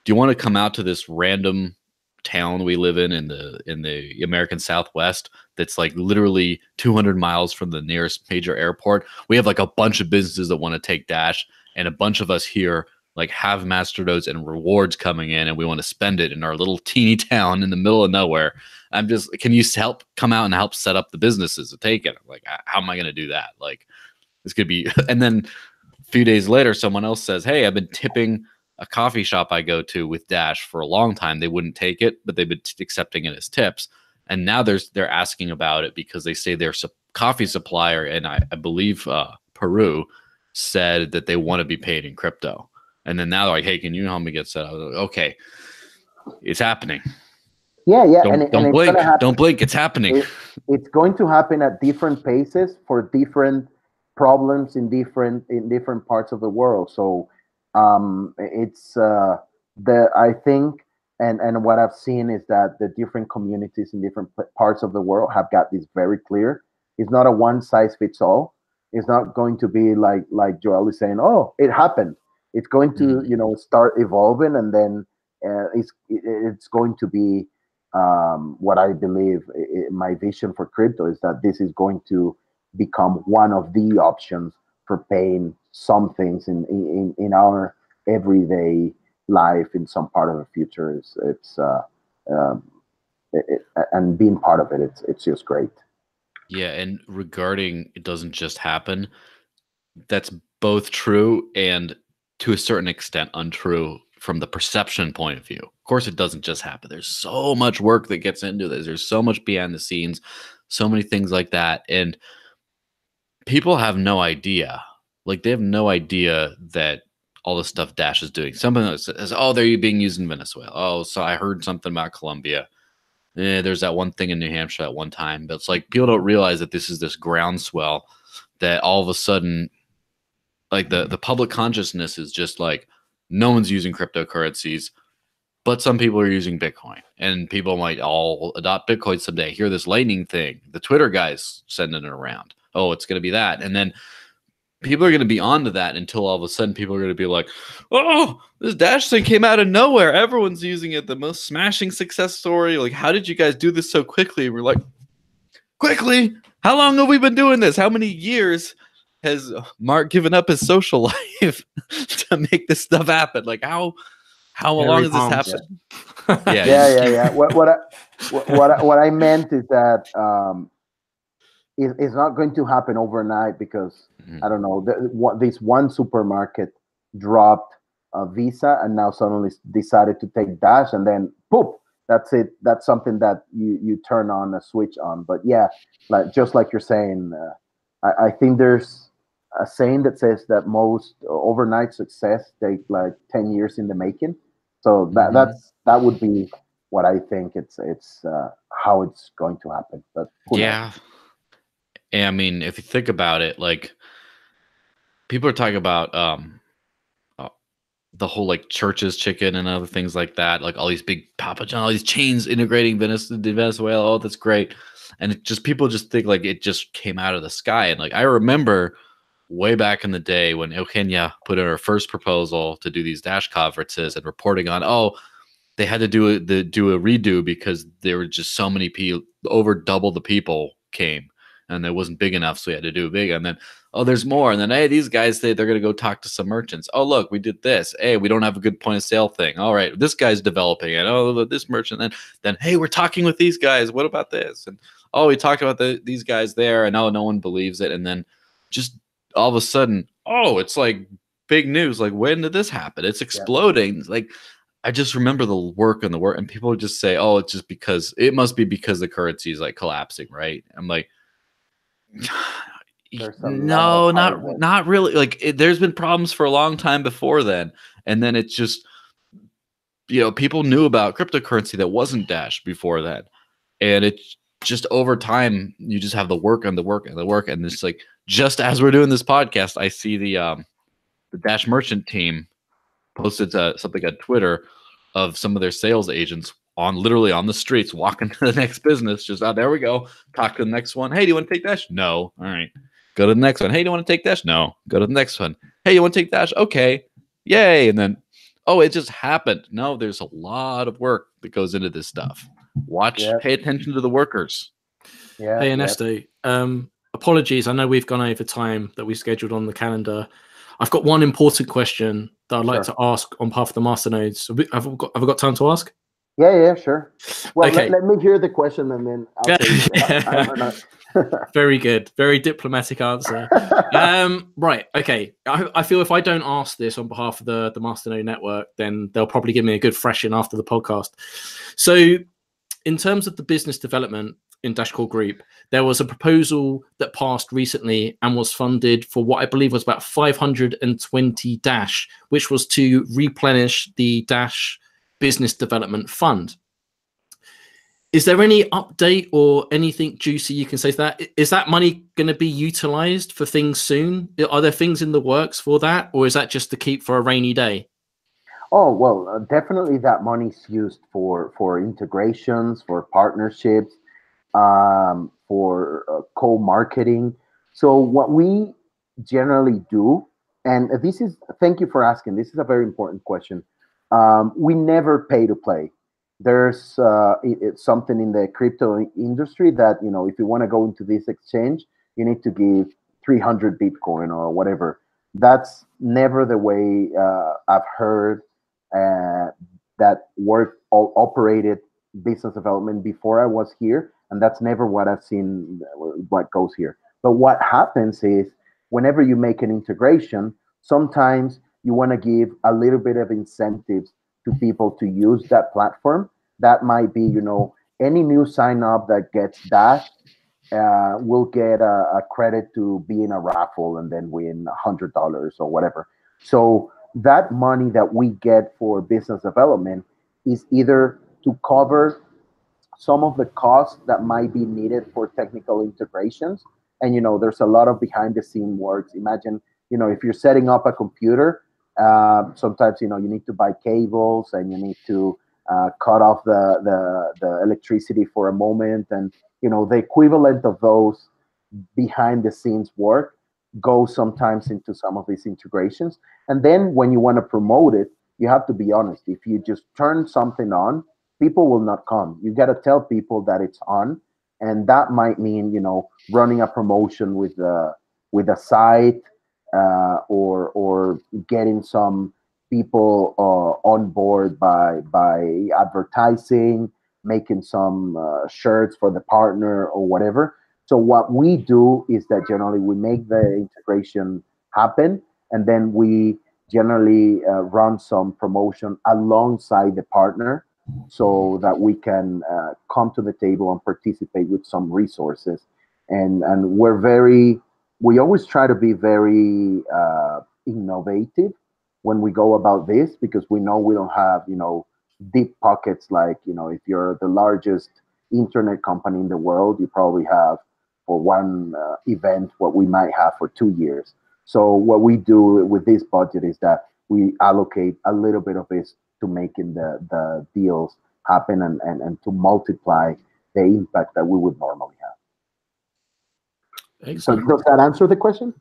[SPEAKER 2] do you want to come out to this random town we live in the American Southwest that's like literally 200 miles from the nearest major airport? We have like a bunch of businesses that want to take Dash, and a bunch of us here like have masternodes and rewards coming in, and we want to spend it in our little teeny town in the middle of nowhere. Can you help come out and help set up the businesses to take it?" I'm like, how am I going to do that? Like, this could be. And then a few days later, someone else says, "Hey, I've been tipping a coffee shop I go to with Dash for a long time. They wouldn't take it, but they've been accepting it as tips. And now they're asking about it because they say their coffee supplier, and I believe Peru, said that they want to be paid in crypto. And then now they're like, "Hey, can you help me get set up?" Like, okay, it's happening.
[SPEAKER 3] Yeah.
[SPEAKER 2] Don't blink. Don't blink. It's happening.
[SPEAKER 3] It's going to happen at different paces for different problems in different parts of the world. So I think, and what I've seen is that the different communities in different parts of the world have got this very clear. It's not a one size fits all. It's not going to be like Joel is saying, "Oh, it happened." It's going to, you know, start evolving, and then it's going to be what I believe. My vision for crypto is that this is going to become one of the options for paying some things in our everyday life in some part of the future and being part of it, it's just great.
[SPEAKER 2] Yeah, and regarding it doesn't just happen, that's both true and to a certain extent untrue from the perception point of view. Of course, it doesn't just happen. There's so much work that gets into this. There's so much behind the scenes, so many things like that. And people have no idea. Like, they have no idea that all the stuff Dash is doing. Something that says, oh, they're being used in Venezuela. Oh, so I heard something about Colombia. There's that one thing in New Hampshire at one time. But it's like people don't realize that this is this groundswell that all of a sudden, like the public consciousness is just like, no one's using cryptocurrencies, but some people are using Bitcoin, and people might all adopt Bitcoin someday. Hear this Lightning thing, the Twitter guys sending it around. Oh, it's going to be that. And then people are going to be onto that until all of a sudden people are going to be like, oh, this Dash thing came out of nowhere. Everyone's using it. The most smashing success story. Like, how did you guys do this so quickly? We're like, quickly? How long have we been doing this? How many years has Mark given up his social life to make this stuff happen? Like, how long has this happened?
[SPEAKER 3] Yeah. What I meant is that it's not going to happen overnight because I don't know. This one supermarket dropped Visa and now suddenly decided to take Dash, and then poof, that's it. That's something that you turn on a switch on. But yeah, just like you're saying, I think there's a saying that says that most overnight success take like 10 years in the making. So that would be what I think it's how it's going to happen. But
[SPEAKER 2] yeah. And I mean, if you think about it, like, people are talking about the whole like Church's chicken and other things like that, like all these big Papa John, all these chains integrating Venezuela. Oh, that's great. And it just, people just think like it just came out of the sky. And like, I remember way back in the day when Eugenia put in her first proposal to do these Dash conferences and reporting on, oh, they had to do a redo because there were just so many people, over double the people came. And it wasn't big enough, so we had to do it big. And then, oh, there's more. And then, hey, these guys say they're going to go talk to some merchants. Oh, look, we did this. Hey, we don't have a good point of sale thing. All right, this guy's developing it. Oh, this merchant. Then, hey, we're talking with these guys. What about this? And oh, we talked about these guys there, and oh, no one believes it. And then just all of a sudden, oh, it's like big news. Like, when did this happen? It's exploding. Yeah. Like, I just remember the work, and people would just say, oh, it's just because, it must be because the currency is like collapsing, right? I'm like, no, not really. Like, there's been problems for a long time before then, and then it's just, people knew about cryptocurrency that wasn't Dash before that, and it's just over time you just have the work and the work and the work, and it's like, just as we're doing this podcast, I see the Dash merchant team posted something on Twitter of some of their sales agents literally on the streets, walking to the next business. Just, there we go. Talk to the next one. Hey, do you want to take Dash? No. All right. Go to the next one. Hey, do you want to take Dash? No. Go to the next one. Hey, you want to take Dash? Okay. Yay. And then, oh, it just happened. No, there's a lot of work that goes into this stuff. Pay attention to the workers.
[SPEAKER 1] Yeah. Hey, Ernesto. Apologies. I know we've gone over time that we scheduled on the calendar. I've got one important question that I'd like to ask on behalf of the masternodes. Have I got time to ask?
[SPEAKER 3] Yeah, sure. Well, okay. let me hear the question and then I'll tell you.
[SPEAKER 1] Very good. Very diplomatic answer. Right. Okay. I feel if I don't ask this on behalf of the Masternode Network, then they'll probably give me a good freshen after the podcast. So in terms of the business development in Dash Core Group, there was a proposal that passed recently and was funded for what I believe was about 520 Dash, which was to replenish the Dash Business Development Fund. Is there any update or anything juicy you can say to that? Is that money going to be utilized for things soon? Are there things in the works for that, or is that just to keep for a rainy day?
[SPEAKER 3] Oh, well, definitely that money's used for integrations, for partnerships, for co-marketing. So what we generally do, and thank you for asking, this is a very important question. We never pay to play. There's it's something in the crypto industry that, if you want to go into this exchange, you need to give 300 Bitcoin or whatever. That's never the way I've heard that worked or operated business development before I was here, and that's never what I've seen. What goes here, but what happens is whenever you make an integration, sometimes you want to give a little bit of incentives to people to use that platform. That might be, any new sign up that gets Dash will get a credit to be in a raffle and then win $100 or whatever. So that money that we get for business development is either to cover some of the costs that might be needed for technical integrations. And there's a lot of behind the scene works. Imagine, if you're setting up a computer, sometimes you need to buy cables and you need to cut off the electricity for a moment, and the equivalent of those behind the scenes work goes sometimes into some of these integrations. And then when you want to promote it, you have to be honest. If you just turn something on, people will not come. You got to tell people that it's on, and that might mean running a promotion with a site, or getting some people on board by advertising, making some shirts for the partner or whatever. So what we do is that generally we make the integration happen, and then we generally run some promotion alongside the partner so that we can come to the table and participate with some resources. And we always try to be very innovative when we go about this, because we know we don't have deep pockets like if you're the largest internet company in the world, you probably have for one event what we might have for 2 years. So what we do with this budget is that we allocate a little bit of this to making the deals happen, and to multiply the impact that we would normally have.
[SPEAKER 1] Excellent.
[SPEAKER 3] So does that answer the question?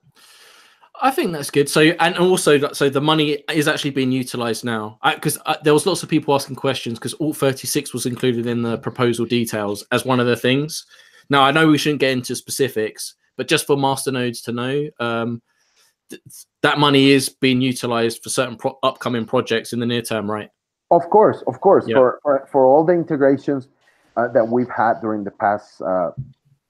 [SPEAKER 1] I think that's good. So, and also, so the money is actually being utilized now, because there was lots of people asking questions, because Alt 36 was included in the proposal details as one of the things. Now, I know we shouldn't get into specifics, but just for masternodes to know, that money is being utilized for certain upcoming projects in the near term, right?
[SPEAKER 3] Of course.
[SPEAKER 1] Yeah.
[SPEAKER 3] For all the integrations that we've had during the past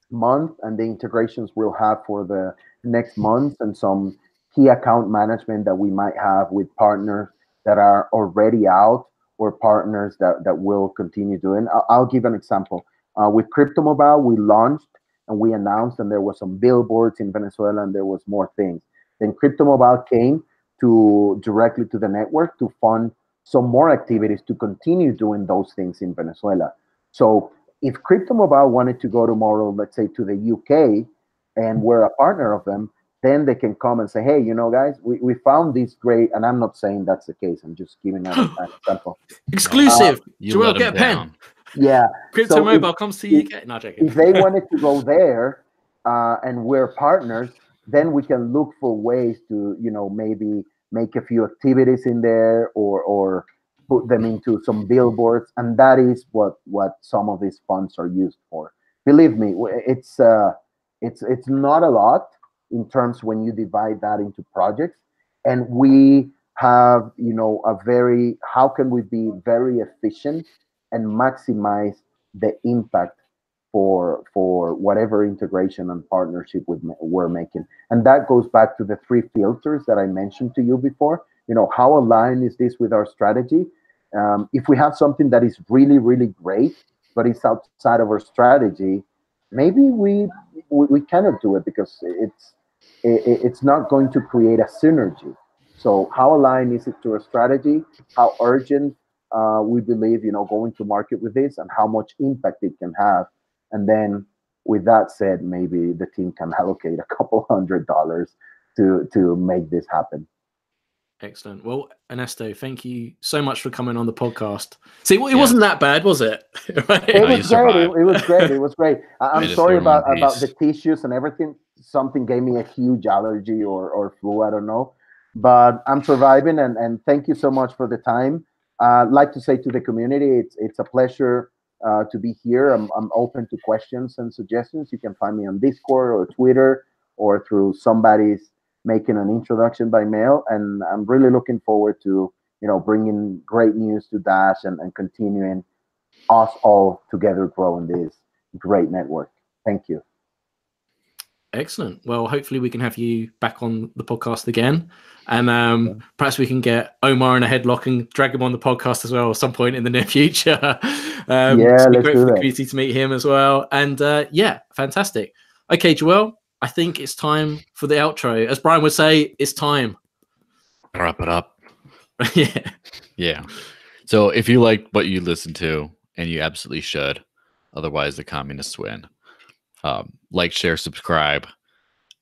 [SPEAKER 3] month, and the integrations we'll have for the next month, and some key account management that we might have with partners that are already out, or partners that will continue doing. I'll give an example. With Crypto Mobile, we launched and we announced, and there was some billboards in Venezuela, and there was more things. Then Crypto Mobile came directly to the network to fund some more activities to continue doing those things in Venezuela. So if Crypto Mobile wanted to go tomorrow, let's say to the UK, and we're a partner of them, then they can come and say, hey, guys, we found this great, and I'm not saying that's the case. I'm just giving an example.
[SPEAKER 1] Exclusive.
[SPEAKER 2] You
[SPEAKER 1] Joel,
[SPEAKER 2] let
[SPEAKER 1] get a
[SPEAKER 2] them
[SPEAKER 1] pen.
[SPEAKER 2] down.
[SPEAKER 3] Yeah.
[SPEAKER 1] Crypto
[SPEAKER 3] So
[SPEAKER 1] Mobile comes to you. No, joking.
[SPEAKER 3] if they wanted to go there, and we're partners, then we can look for ways to, maybe make a few activities in there, or put them into some billboards, and that is what some of these funds are used for. Believe me, it's not a lot in terms when you divide that into projects, and we have how can we be very efficient and maximize the impact for whatever integration and partnership we're making. And that goes back to the 3 filters that I mentioned to you before. How aligned is this with our strategy? If we have something that is really, really great, but it's outside of our strategy, maybe we cannot do it, because it's not going to create a synergy. So how aligned is it to our strategy? How urgent we believe, going to market with this, and how much impact it can have. And then with that said, maybe the team can allocate a couple $100 to make this happen.
[SPEAKER 1] Excellent. Well, Ernesto, thank you so much for coming on the podcast. See, it wasn't that bad, was it? Right?
[SPEAKER 3] It was great. It was great. I'm sorry about the tissues and everything. Something gave me a huge allergy or flu. I don't know, but I'm surviving. And thank you so much for the time. I'd like to say to the community, it's a pleasure to be here. I'm open to questions and suggestions. You can find me on Discord or Twitter, or through somebody's making an introduction by mail. And I'm really looking forward to bringing great news to Dash and continuing us all together growing this great network. Thank you.
[SPEAKER 1] Excellent. Well, hopefully we can have you back on the podcast again. And perhaps we can get Omar in a headlock and drag him on the podcast as well at some point in the near future.
[SPEAKER 3] Yeah,
[SPEAKER 1] it'd be
[SPEAKER 3] let's
[SPEAKER 1] great
[SPEAKER 3] do
[SPEAKER 1] for the
[SPEAKER 3] that.
[SPEAKER 1] community to meet him as well. And yeah, fantastic. Okay, Joel, I think it's time for the outro. As Brian would say, it's time.
[SPEAKER 2] Wrap it up.
[SPEAKER 1] Yeah.
[SPEAKER 2] Yeah. So if you like what you listen to, and you absolutely should, otherwise the communists win. Like, share, subscribe.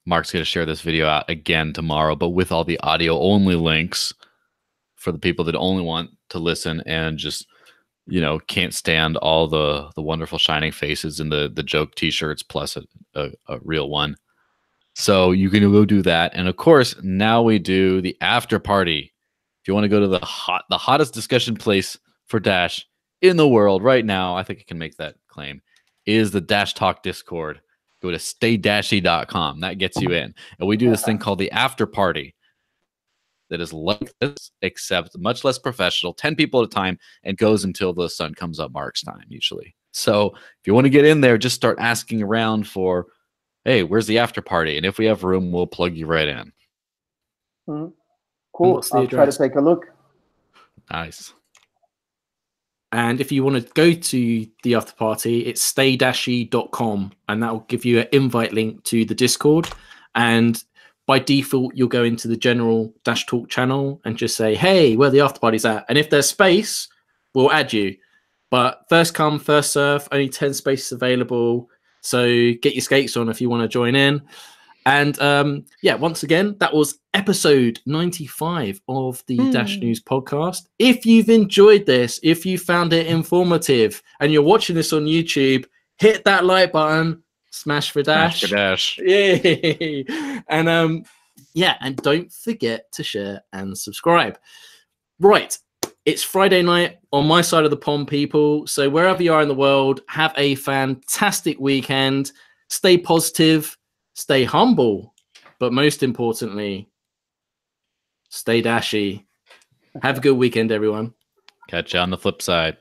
[SPEAKER 2] Mark's going to share this video out again tomorrow, but with all the audio only links for the people that only want to listen and just, can't stand all the wonderful shining faces and the joke t-shirts plus a real one. So you can go do that. And of course, now we do the after party. If you want to go to the hottest discussion place for Dash in the world right now, I think I can make that claim, is the Dash Talk Discord. Go to staydashy.com. That gets you in. And we do this thing called the after party that is like this, except much less professional, 10 people at a time, and goes until the sun comes up Mark's time, usually. So if you want to get in there, just start asking around for, hey, where's the after party? And if we have room, we'll plug you right in.
[SPEAKER 3] Mm-hmm. Cool. I'll try to take a look.
[SPEAKER 2] Nice.
[SPEAKER 1] And if you want to go to the after party, it's staydashy.com, and that will give you an invite link to the Discord. And by default, you'll go into the general Dash Talk channel and just say, hey, where the after party's at. And if there's space, we'll add you. But first come, first serve, only 10 spaces available. So get your skates on if you want to join in. And yeah, once again, that was episode 95 of the Dash News podcast. If you've enjoyed this, if you found it informative and you're watching this on YouTube, hit that like button, smash for Dash.
[SPEAKER 2] Smash for Dash.
[SPEAKER 1] Yay. And yeah, and don't forget to share and subscribe. Right. It's Friday night on my side of the pond, people. So wherever you are in the world, have a fantastic weekend. Stay positive. Stay humble, but most importantly, stay dashy. Have a good weekend, everyone.
[SPEAKER 2] Catch you on the flip side.